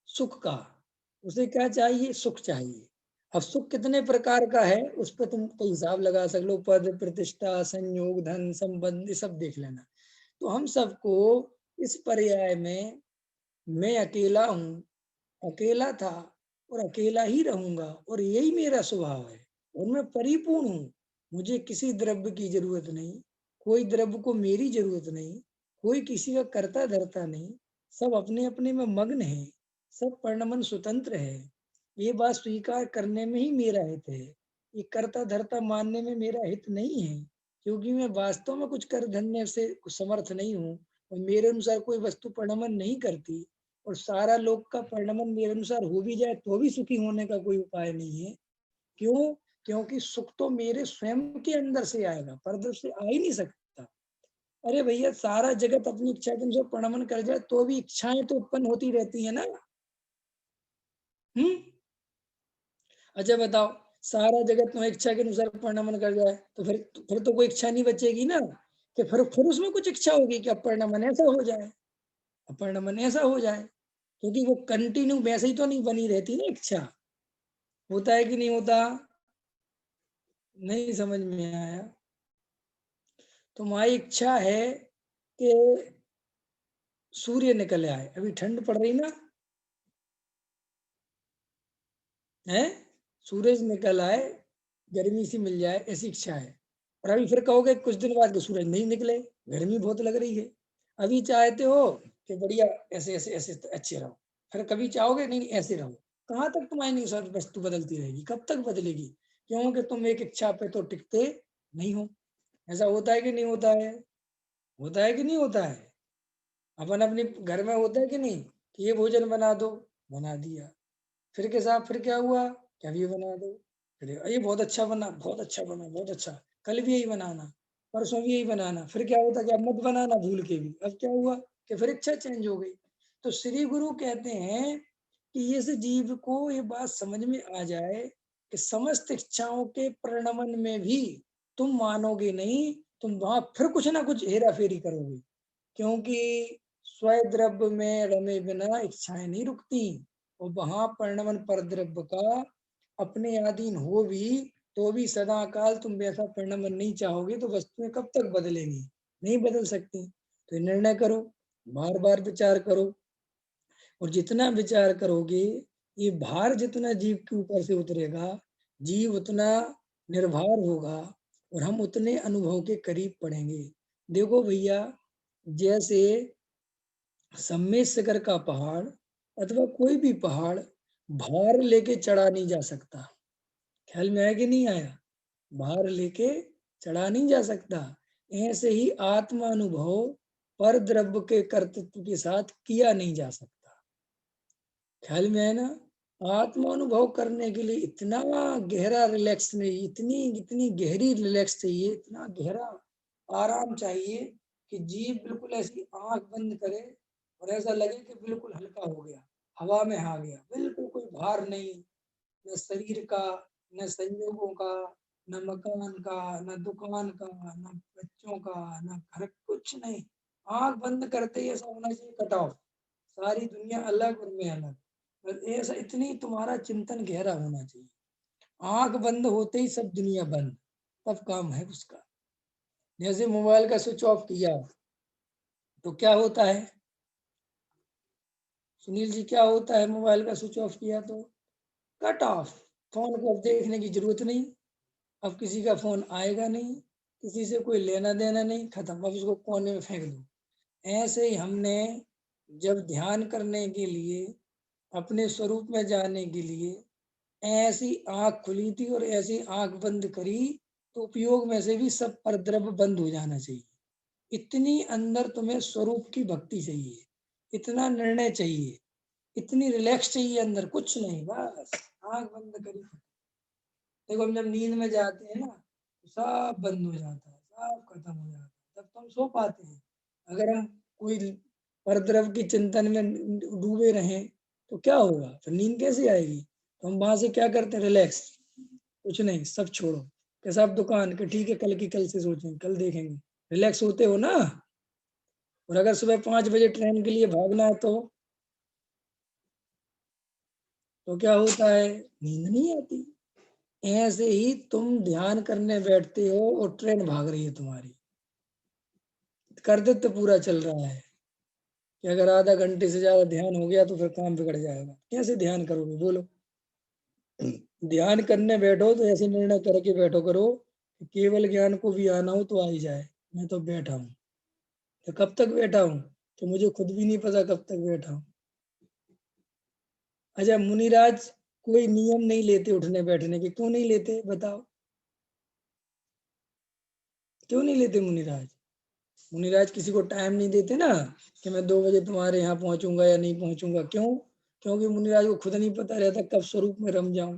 सुख का। उसे क्या चाहिए? सुख चाहिए। अब सुख कितने प्रकार का है उस पर तुम तो हिसाब लगा सक लो, पद प्रतिष्ठा संयोग धन संबंध ये सब देख लेना। तो हम सबको इस पर्याय में मैं अकेला हूँ, अकेला था और अकेला ही रहूंगा और यही मेरा स्वभाव है और मैं परिपूर्ण हूँ। मुझे किसी द्रव्य की जरूरत नहीं, कोई द्रव्य को मेरी जरूरत नहीं, कोई किसी का करता धरता नहीं, सब अपने अपने में मग्न है, सब परिणमन स्वतंत्र है। ये बात स्वीकार करने में ही मेरा हित है, ये करता धरता मानने में मेरा हित नहीं है, क्योंकि मैं वास्तव में कुछ कर धरने से समर्थ नहीं हूँ और मेरे अनुसार कोई वस्तु परिणमन नहीं करती और सारा लोक का परिणमन मेरे अनुसार हो भी जाए तो भी सुखी होने का कोई उपाय नहीं है। क्यों? क्योंकि सुख तो मेरे स्वयं के अंदर से आएगा, परदर से आ ही नहीं सकता। अरे भैया सारा जगत अपनी इच्छा के अनुसार परिणमन कर जाए तो भी इच्छाएं तो उत्पन्न होती रहती है ना। हम्म। अच्छा बताओ, सारा जगत तुम्हारी इच्छा के अनुसार परिणमन कर जाए तो फिर तो कोई इच्छा नहीं बचेगी ना, कि फिर उसमें कुछ इच्छा होगी कि अपरिणमन ऐसा हो जाए, अपरिणमन ऐसा हो जाए, क्योंकि वो कंटिन्यू वैसे ही तो नहीं बनी रहती ना इच्छा। होता है कि नहीं होता? नहीं समझ में आया? तुम्हारी इच्छा है कि सूर्य निकल आए, अभी ठंड पड़ रही ना है, सूरज निकल आए, गर्मी सी मिल जाए ऐसी इच्छा है। और अभी फिर कहोगे कुछ दिन बाद कि सूरज नहीं निकले, गर्मी बहुत लग रही है। अभी चाहते हो कि बढ़िया ऐसे ऐसे ऐसे अच्छे रहो, फिर कभी चाहोगे नहीं ऐसे रहो। कहाँ तक तुम्हारी नहीं सब वस्तु बदलती रहेगी, कब तक बदलेगी? क्योंकि तुम एक इच्छा पे तो टिकते नहीं हो। ऐसा होता है कि नहीं होता है? होता है कि नहीं होता है? अपन अपने घर में होता है कि नहीं कि ये भोजन बना दो, बना दिया, फिर के साथ फिर क्या हुआ, क्या भी बना दो, फिर ये बहुत अच्छा बना, बहुत अच्छा बना, बहुत अच्छा, कल भी यही बनाना, परसों भी यही बनाना, फिर क्या होता कि अब मत बनाना भूल के भी, अब क्या हुआ कि फिर इच्छा चेंज हो गई। तो श्री गुरु कहते हैं कि इस जीव को ये बात समझ में आ जाए कि समस्त इच्छाओं के परिणमन में भी तुम मानोगे नहीं, तुम वहां फिर कुछ ना कुछ हेरा फेरी करोगे, क्योंकि स्वद्रव्य में रमे बिना इच्छाएं नहीं रुकती और वहां परिणमन पर द्रव्य का अपने अधीन हो भी तो भी सदा काल तुम वैसा परिणमन नहीं चाहोगे तो वस्तुएं कब तक बदलेंगी? नहीं बदल सकती। तो निर्णय करो, बार बार विचार करो और जितना विचार करोगे ये भार जितना जीव के ऊपर से उतरेगा, जीव उतना निर्भर होगा और हम उतने अनुभव के करीब पड़ेंगे। देखो भैया, जैसे सम्मेद शिखर का पहाड़ अथवा कोई भी पहाड़ भार लेके चढ़ा नहीं जा सकता। ख्याल में आया कि नहीं आया? भार लेके चढ़ा नहीं जा सकता। ऐसे ही आत्मा अनुभव पर द्रव्य के कर्तृत्व के साथ किया नहीं जा सकता। ख्याल में है ना? आत्मा अनुभव करने के लिए इतना गहरा रिलैक्स नहीं, इतनी इतनी गहरी रिलैक्स चाहिए, इतना गहरा आराम चाहिए कि जीव बिल्कुल ऐसी आंख बंद करे और ऐसा लगे कि बिल्कुल हल्का हो गया, हवा में आ गया, बिल्कुल कोई भार नहीं, न शरीर का, न संयोगों का, न मकान का, न दुकान का, न बच्चों का, न घर, कुछ नहीं। आंख बंद करते ही ऐसा होना चाहिए, कट ऑफ, सारी दुनिया अलग और मैं अलग। और ऐसा इतनी तुम्हारा चिंतन गहरा होना चाहिए। आंख बंद होते ही सब दुनिया बंद, तब काम है उसका। जैसे मोबाइल का स्विच ऑफ किया तो क्या होता है सुनील जी, क्या होता है मोबाइल का स्विच ऑफ किया तो? Cut off. फोन को अब देखने की जरूरत नहीं, अब किसी का फोन आएगा नहीं, किसी से कोई लेना देना नहीं, खत्म, अब उसको कोने में फेंक दो। ऐसे ही हमने जब ध्यान करने के लिए, अपने स्वरूप में जाने के लिए ऐसी आंख खुली थी और ऐसी आंख बंद करी तो उपयोग में से भी सब परद्रव्य बंद हो जाना चाहिए। इतनी अंदर तुम्हें स्वरूप की भक्ति चाहिए, इतना निर्णय चाहिए, इतनी रिलैक्स चाहिए अंदर, कुछ नहीं, बस आंख बंद करी। देखो हम जब नींद में जाते हैं ना तो सब बंद हो जाता है, सब खत्म हो जाता है, तब तो हम सो पाते हैं। अगर हम कोई परद्रव की चिंतन में डूबे रहें तो क्या होगा, फिर नींद कैसे आएगी? तो हम वहां से क्या करते हैं, रिलैक्स, कुछ नहीं, सब छोड़ो, कैसा आप दुकान के ठीक है कल की कल से सोचेंगे, कल देखेंगे, रिलैक्स होते हो ना। और अगर सुबह 5 बजे ट्रेन के लिए भागना है तो क्या होता है, नींद नहीं आती। ऐसे ही तुम ध्यान करने बैठते हो और ट्रेन भाग रही है तुम्हारी, कर्तव्य पूरा चल रहा है कि अगर आधा घंटे से ज्यादा ध्यान हो गया तो फिर काम बिगड़ जाएगा। कैसे ध्यान करोगे बोलो? ध्यान करने बैठो तो ऐसे निर्णय करके बैठो करो कि केवल ज्ञान को भी आना हो तो आ ही जाए। मैं तो बैठा हूँ, तो कब तक बैठा हूँ तो मुझे खुद भी नहीं पता कब तक बैठा हूँ। अच्छा, मुनिराज कोई नियम नहीं लेते उठने बैठने के, क्यों नहीं लेते बताओ? क्यों नहीं लेते मुनिराज? मुनिराज किसी को टाइम नहीं देते ना कि मैं 2 बजे तुम्हारे यहाँ पहुंचूंगा या नहीं पहुंचूंगा। क्यों? क्योंकि मुनिराज को खुद नहीं पता रहता कब स्वरूप में रम जाऊं।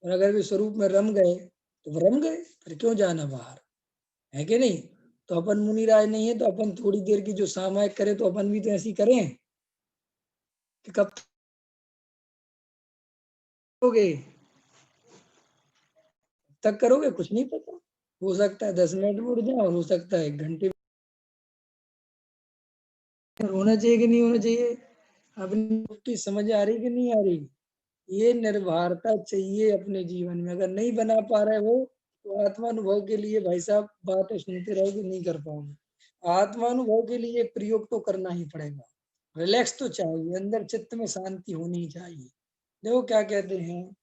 और अगर वे स्वरूप में रम गए तो वो रम गए, फिर क्यों जाना बाहर, है कि नहीं? तो अपन मुनिराज नहीं है तो अपन थोड़ी देर की जो सामायिक करें तो अपन भी तो ऐसी करें कि कब करोगे, तक करोगे कुछ नहीं पता। हो सकता है 10 मिनट में उठ जाए और हो सकता है 1 घंटे में। होना चाहिए कि नहीं होना चाहिए? अपनी की समझ आ रही कि नहीं आ रही? ये निर्भरता चाहिए अपने जीवन में। अगर नहीं बना पा रहे हो तो आत्मानुभव के लिए भाई साहब बातें सुनते रहोगे, नहीं कर पाओगे। आत्मानुभव के लिए प्रयोग तो करना ही पड़ेगा। रिलैक्स तो चाहिए, अंदर चित्त में शांति होनी चाहिए। देखो क्या कहते हैं,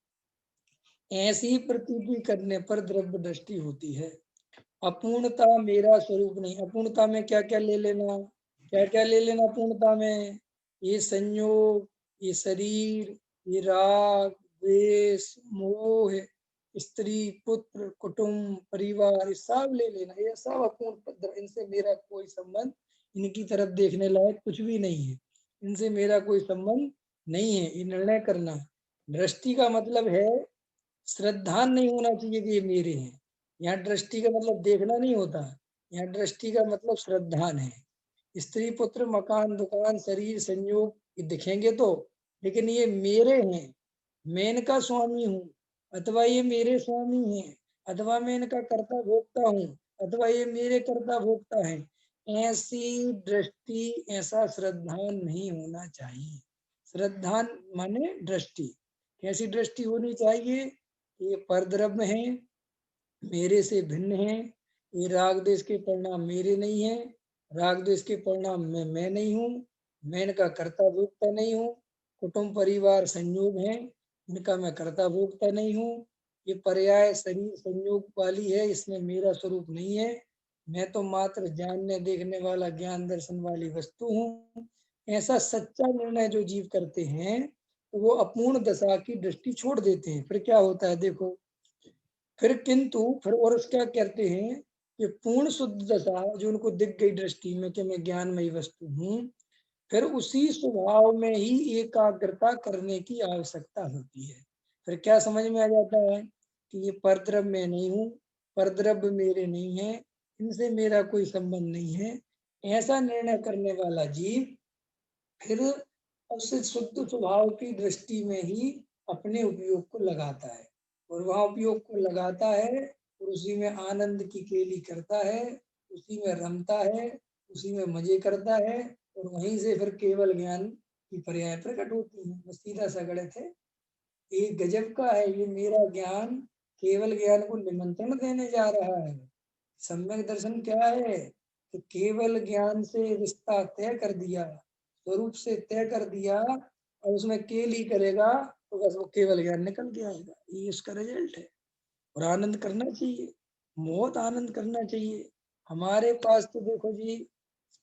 ऐसी प्रतीति करने पर द्रव्य दृष्टि होती है। अपूर्णता मेरा स्वरूप नहीं। अपूर्णता में क्या क्या ले लेना, क्या क्या ले लेना अपूर्णता में? ये संयोग, ये शरीर, ये राग, द्वेष, मोह, स्त्री, पुत्र, कुटुंब, परिवार, ये सब ले लेना। ये सब अपूर्ण पद, इनसे मेरा कोई संबंध, इनकी तरफ देखने लायक कुछ भी नहीं है, इनसे मेरा कोई संबंध नहीं है, ये निर्णय करना। दृष्टि का मतलब है श्रद्धा नहीं होना चाहिए कि ये मेरे हैं। यहाँ दृष्टि का मतलब देखना नहीं होता, यहाँ दृष्टि का मतलब श्रद्धान है। स्त्री, पुत्र, मकान, दुकान, शरीर, संयोग, ये दिखेंगे तो, लेकिन ये मेरे हैं, मैं इनका स्वामी हूँ, अथवा ये मेरे स्वामी हैं, अथवा मैं इनका कर्ता भोक्ता हूँ, अथवा ये मेरे कर्ता भोक्ता है। ऐसी दृष्टि, ऐसा श्रद्धान नहीं होना चाहिए। श्रद्धान माने दृष्टि। कैसी दृष्टि होनी चाहिए? ये परद्रव्य है, मेरे से भिन्न है, ये राग द्वेष के परिणाम मेरे नहीं है, राग द्वेष के परिणाम में मैं नहीं हूँ, मैं इनका कर्ता भोक्ता नहीं हूँ। कुटुंब परिवार संयोग है, इनका मैं कर्ता भोक्ता नहीं हूँ। ये पर्याय शरीर संयोग वाली है, इसमें मेरा स्वरूप नहीं है। मैं तो मात्र जानने देखने वाला ज्ञान दर्शन वाली वस्तु हूँ। ऐसा सच्चा निर्णय जो जीव करते हैं तो वो अपूर्ण दशा की दृष्टि छोड़ देते हैं। फिर क्या होता है देखो, फिर और क्या कहते हैं कि पूर्ण शुद्ध दशा जो उनको दिख गई दृष्टि में कि मैं ज्ञानमयी वस्तु हूँ, फिर उसी स्वभाव में ही एकाग्रता करने की आवश्यकता होती है। फिर क्या समझ में आ जाता है कि ये परद्रव्य मैं नहीं हूँ, परद्रव्य मेरे नहीं है, इनसे मेरा कोई संबंध नहीं है। ऐसा निर्णय करने वाला जीव फिर उस शुद्ध स्वभाव की दृष्टि में ही अपने उपयोग को लगाता है, और वहाँ उपयोग को लगाता है और उसी में आनंद की केली करता है, उसी में रमता है, उसी में मजे करता है, और वहीं से फिर केवल ज्ञान की पर्याय प्रकट होती है। बस सीधा सा गणित है, एक गजब का है ये मेरा ज्ञान। केवल ज्ञान को निमंत्रण देने जा रहा है। सम्यक दर्शन क्या है कि केवल ज्ञान से रिश्ता तय कर दिया, स्वरूप से तय कर दिया, और उसमें केली करेगा तो बस वो केवल ज्ञान निकल के आएगा। ये इसका रिजल्ट है। और आनंद करना चाहिए, बहुत आनंद करना चाहिए। हमारे पास तो देखो जी,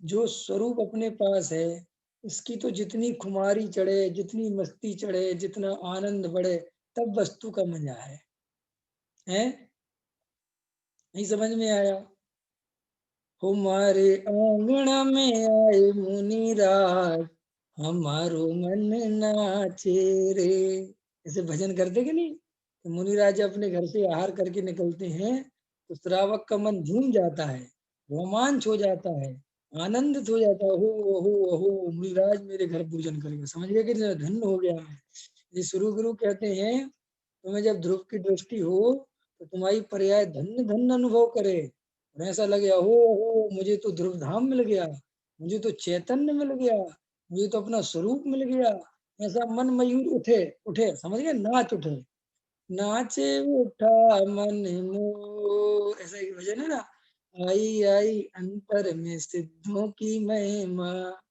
जो स्वरूप अपने पास है, इसकी तो जितनी खुमारी चढ़े, जितनी मस्ती चढ़े, जितना आनंद बढ़े, तब वस्तु का मजा है। हैं? नहीं समझ में आया? हमारे आंगन में आए मुनिराज, हमारो मन नाचे रे। ऐसे भजन करते कि नहीं? तो मुनिराज अपने घर से आहार करके निकलते हैं तो श्रावक का मन झूम जाता है, रोमांच हो जाता है, आनंदित हो जाता है। हो हो हो, मुनिराज मेरे घर पूजन करेंगे, समझ गए कि धन्य हो गया है। ये शुरू गुरु कहते हैं, तुम्हें जब ध्रुव की दृष्टि हो तो तुम्हारी पर्याय धन्य धन्य अनुभव करे, और ऐसा लगे हो मुझे तो ध्रुव धाम मिल गया, मुझे तो चैतन्य मिल गया, मुझे तो अपना स्वरूप मिल गया। ऐसा मन मयूर उठे उठे, समझ गए, नाच उठे। नाचे उठा मन मोर, ऐसा एक भजन है ना, आई आई अंतर में सिद्धों की महिमा,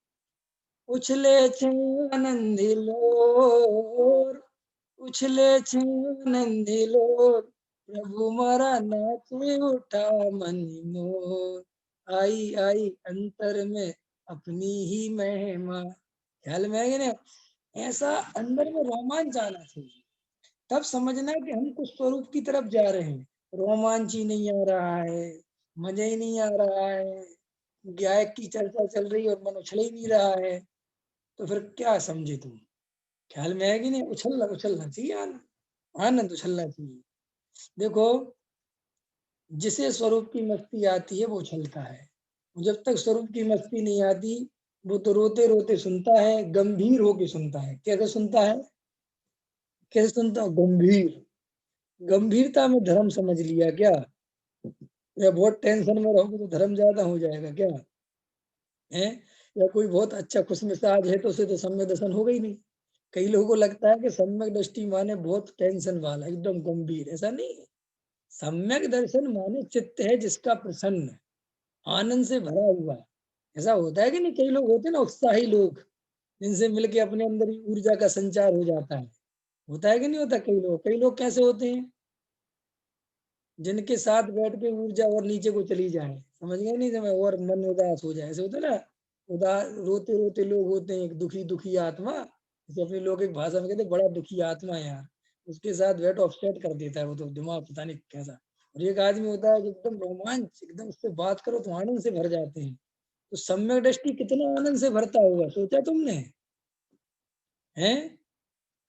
उछले छे आनंदी लोर, उछले छे आनंदी लोर, प्रभु मारा नाचे उठा मन मोर, आई आई अंतर में अपनी ही महिमा। ख्याल में है कि नहीं? ऐसा अंदर में रोमांच आना चाहिए, तब समझना कि हम कुछ स्वरूप की तरफ जा रहे हैं। रोमांच ही नहीं आ रहा है, मजा ही नहीं आ रहा है, गायक की चर्चा चल रही है और मन उछल ही नहीं रहा है, तो फिर क्या समझे तुम? ख्याल में है कि नहीं? उछलना उछलना चाहिए, आनंद आनंद उछलना चाहिए। देखो, जिसे स्वरूप की मस्ती आती है वो उछलता है, जब तक स्वरूप की मस्ती नहीं आती वो तो रोते रोते सुनता है, गंभीर होके सुनता है। कैसे सुनता है? कैसे सुनता? गंभीर। गंभीरता में धर्म समझ लिया क्या? या बहुत टेंशन में रहोगे तो धर्म ज्यादा हो जाएगा क्या? है? या कोई बहुत अच्छा खुशमिजाज है तो उसे तो सम्यक दर्शन होगा ही नहीं। कई लोगों को लगता है कि सम्यक दृष्टि माने बहुत टेंशन वाला, एकदम गंभीर। ऐसा नहीं है। सम्यक दर्शन माने चित्त है जिसका प्रसन्न, आनंद से भरा हुआ है। ऐसा होता है कि नहीं? कई लोग होते हैं ना उत्साही लोग, जिनसे मिलके अपने अंदर ही ऊर्जा का संचार हो जाता है। होता है कि नहीं होता? कई लोग कैसे होते हैं? जिनके साथ बैठ के ऊर्जा और नीचे को चली जाए, समझ गए नहीं? समय और मन उदास हो जाए, ऐसे होता है ना। उदास रोते रोते लोग होते हैं, एक दुखी दुखी आत्मा, जैसे अपनी लोग एक भाषा में कहते हैं, बड़ा दुखी आत्मा है यार। उसके साथ बैठ ऑफसेट कर देता है वो, तो दिमाग पता नहीं कैसा। और एक आदमी होता है कि एकदम रोमांच, एकदम उससे बात करो तो आनंद से भर जाते हैं। तो सम्यक दृष्टि कितना आनंद से भरता होगा, सोचा तुमने? है?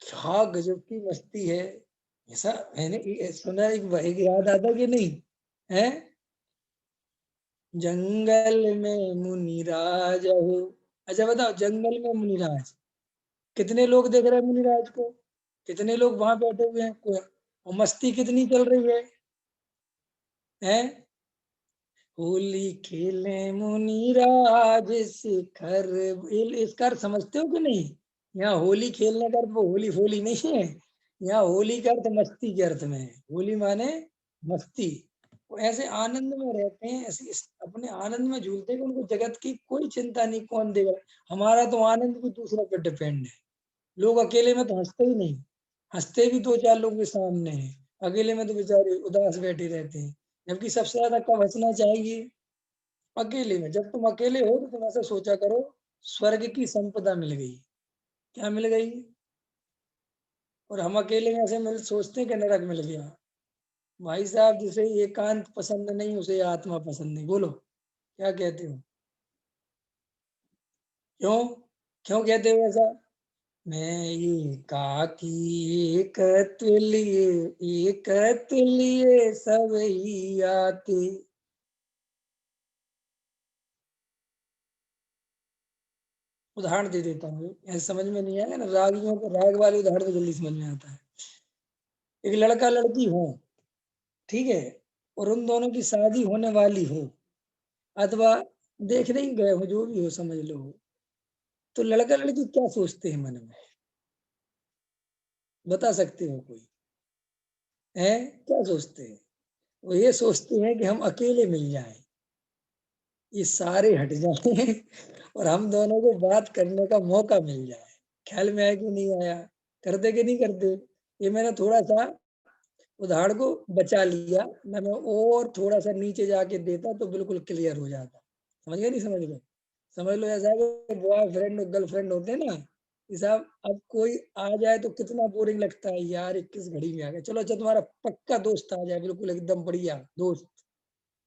क्या गजब की मस्ती है। ऐसा मैंने सुना, एक याद आता कि नहीं है? जंगल में मुनिराज हो। अच्छा बताओ, जंगल में मुनिराज, कितने लोग देख रहे हैं मुनिराज को? कितने लोग वहां बैठे हुए हैं? और मस्ती कितनी चल रही है? होली खेले मुनिराज शिखर। इसका अर्थ समझते हो कि नहीं? यहाँ होली खेलने का अर्थ वो होली फोली नहीं है। यहाँ होली का अर्थ मस्ती के अर्थ में है। होली माने मस्ती। वो ऐसे आनंद में रहते हैं, ऐसे अपने आनंद में झूलते हैं कि उनको जगत की कोई चिंता नहीं, कौन देगा। हमारा तो आनंद भी दूसरों पर डिपेंड है। लोग अकेले में तो हंसते ही नहीं, हंसते भी दो चार लोग के सामने हैं, अकेले में तो बेचारे उदास बैठे रहते हैं। जबकि सबसे ज्यादा कब हंसना चाहिए? अकेले में। जब तुम अकेले हो तो तुम ऐसा सोचा करो, स्वर्ग की संपदा मिल गई। क्या मिल गई? और हम अकेले में ऐसे मिल सोचते हैं कि नरक मिल गया। भाई साहब, जिसे एकांत पसंद नहीं उसे आत्मा पसंद नहीं। बोलो, क्या कहते हो? क्यों? क्यों कहते हो ऐसा? मैं एकाकी एक तुल्य सब ही आते। उदाहरण दे देता हूँ, ऐसे समझ में नहीं आएगा ना, रागियों को राग वाले उदाहरण तो जल्दी समझ में आता है। एक लड़का लड़की हो, ठीक है, और उन दोनों की शादी होने वाली हो, अथवा देखने ही गए हो, जो भी हो समझ लो, तो लड़का लड़की क्या सोचते हैं मन में? बता सकते हो कोई? है? क्या सोचते हैं? वो ये सोचते हैं कि हम अकेले मिल जाएं, ये सारे हट जाएं और हम दोनों को बात करने का मौका मिल जाए। ख्याल में आया कि नहीं आया? करते कि नहीं करते? ये मैंने थोड़ा सा उदाहरण को बचा लिया ना, मैं और थोड़ा सा नीचे जाके देता तो बिल्कुल क्लियर हो जाता। समझ गए नहीं समझ गए? समझ लो ऐसा है कि बॉयफ्रेंड और गर्लफ्रेंड होते हैं ना, कि साहब अब कोई आ जाए तो कितना बोरिंग लगता है यार, 21 घड़ी में आ गया, चलो अच्छा तुम्हारा पक्का दोस्त आ जाए, बिल्कुल एकदम बढ़िया दोस्त,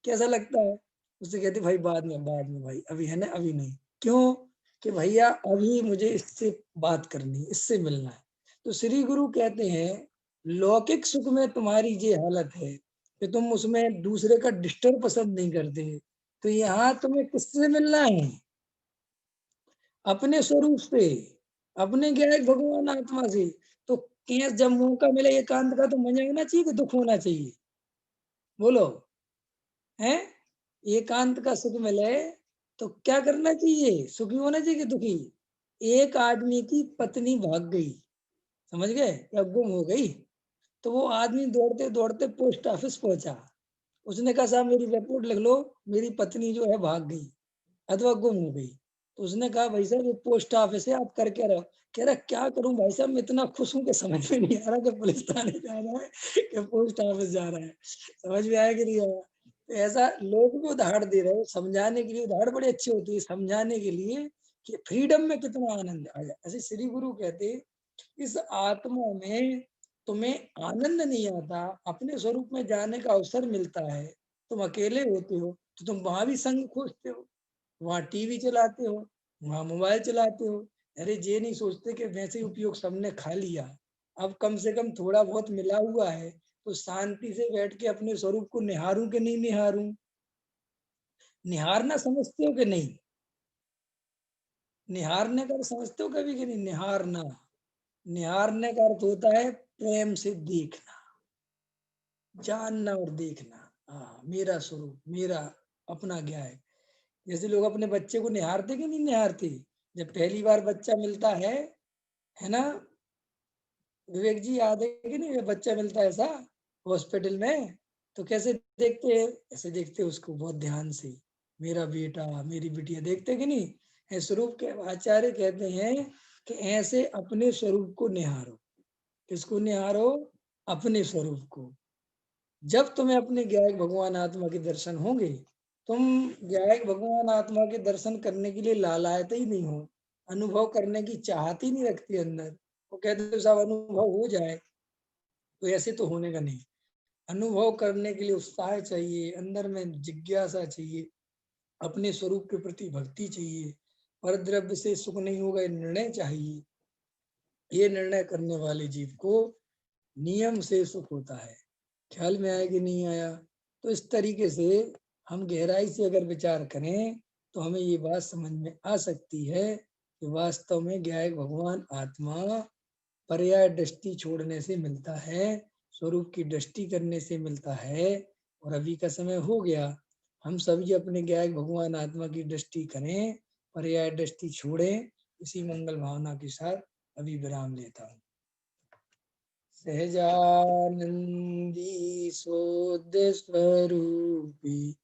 कैसा लगता है? उससे कहते भाई बाद में भाई, अभी है ना, अभी नहीं। क्यों? कि भैया अभी मुझे इससे बात करनी है, इससे मिलना है। तो श्री गुरु कहते हैं, लौकिक सुख में तुम्हारी ये हालत है कि तुम उसमें दूसरे का डिस्टर्ब पसंद नहीं करते, तो यहाँ तुम्हें किससे मिलना है? अपने स्वरूप से, अपने क्या है, भगवान आत्मा से। तो केस जब मौका मिले एकांत का, तो मजा आना चाहिए कि दुख होना चाहिए? बोलो, है? एकांत का सुख मिले तो क्या करना चाहिए? सुखी होना चाहिए कि दुखी? एक आदमी की पत्नी भाग गई, समझ गए, या गुम हो गई, तो वो आदमी दौड़ते-दौड़ते पोस्ट ऑफिस पहुँचा। उसने कहा साहब मेरी रिपोर्ट लिख लो, मेरी पत्नी जो है भाग गई अथवा गुम हो गई। तो उसने कहा भाई साहब ये पोस्ट ऑफिस है, आप कर क्या रहे हो? कह रहा क्या करूँ भाई साहब, मैं इतना खुश हूँ कि समझ में नहीं आ रहा कि पुलिस थाने जा रहा है कि पोस्ट ऑफिस जा रहा है। समझ में आया कि नहीं आया? तो ऐसा लोग भी उदाहरण दे रहे हो, समझाने के लिए उदाहरण बड़ी अच्छी होती है, समझाने के लिए कि फ्रीडम में कितना आनंद आया। ऐसे श्री गुरु कहते, इस आत्मा में तुम्हें आनंद नहीं आता, अपने स्वरूप में जाने का अवसर मिलता है, तुम अकेले होते हो, तो तुम वहाँ भी संग खोजते हो, वहाँ टीवी चलाते हो, वहाँ मोबाइल चलाते हो। अरे ये नहीं सोचते कि वैसे ही उपयोग सबने खा लिया, अब कम से कम थोड़ा बहुत मिला हुआ है, तो शांति से बैठ के अपने स्वरूप को निहारूँ कि नहीं निहारूँ? निहारना समझते हो कि नहीं? निहारने का अर्थ समझते हो कभी कि नहीं? निहारना। निहारने का अर्थ होता है प्रेम से देखना, जानना और देखना। हाँ, मेरा स्वरूप, मेरा अपना क्या है। जैसे लोग अपने बच्चे को निहारते कि नहीं निहारते? जब पहली बार बच्चा मिलता है ना? विवेक जी याद है कि नहीं? जब बच्चा मिलता है ऐसा हॉस्पिटल में, तो कैसे देखते हैं? ऐसे देखते हैं उसको बहुत ध्यान से, मेरा बेटा, मेरी बिटिया, देखते कि नहीं? ऐ स्वरूप के आचार्य कहते हैं कि ऐसे अपने स्वरूप को निहारो। किसको निहारो? अपने स्वरूप को। जब तुम्हें अपने ज्ञायक भगवान आत्मा के दर्शन होंगे, तुम ज्ञायक भगवान आत्मा के दर्शन करने के लिए लालायत ही नहीं हो, अनुभव करने की चाहत ही नहीं रखती अंदर। वो कहते हो साहब अनुभव हो जाए, तो ऐसे तो होने का नहीं। अनुभव करने के लिए उत्साह चाहिए, अंदर में जिज्ञासा चाहिए, अपने स्वरूप के प्रति भक्ति चाहिए, परद्रव्य से सुख नहीं होगा ये निर्णय चाहिए। ये निर्णय करने वाले जीव को नियम से सुख होता है। ख्याल में आया कि नहीं आया? तो इस तरीके से हम गहराई से अगर विचार करें, तो हमें ये बात समझ में आ सकती है कि वास्तव में ज्ञायक भगवान आत्मा पर्याय दृष्टि छोड़ने से मिलता है, स्वरूप की दृष्टि करने से मिलता है। और अभी का समय हो गया, हम सभी अपने ज्ञायक भगवान आत्मा की दृष्टि करें, पर्याय दृष्टि छोड़ें। इसी मंगल भावना के साथ अभी विराम लेता हूँ। सहजानंदी सोद स्वरूपी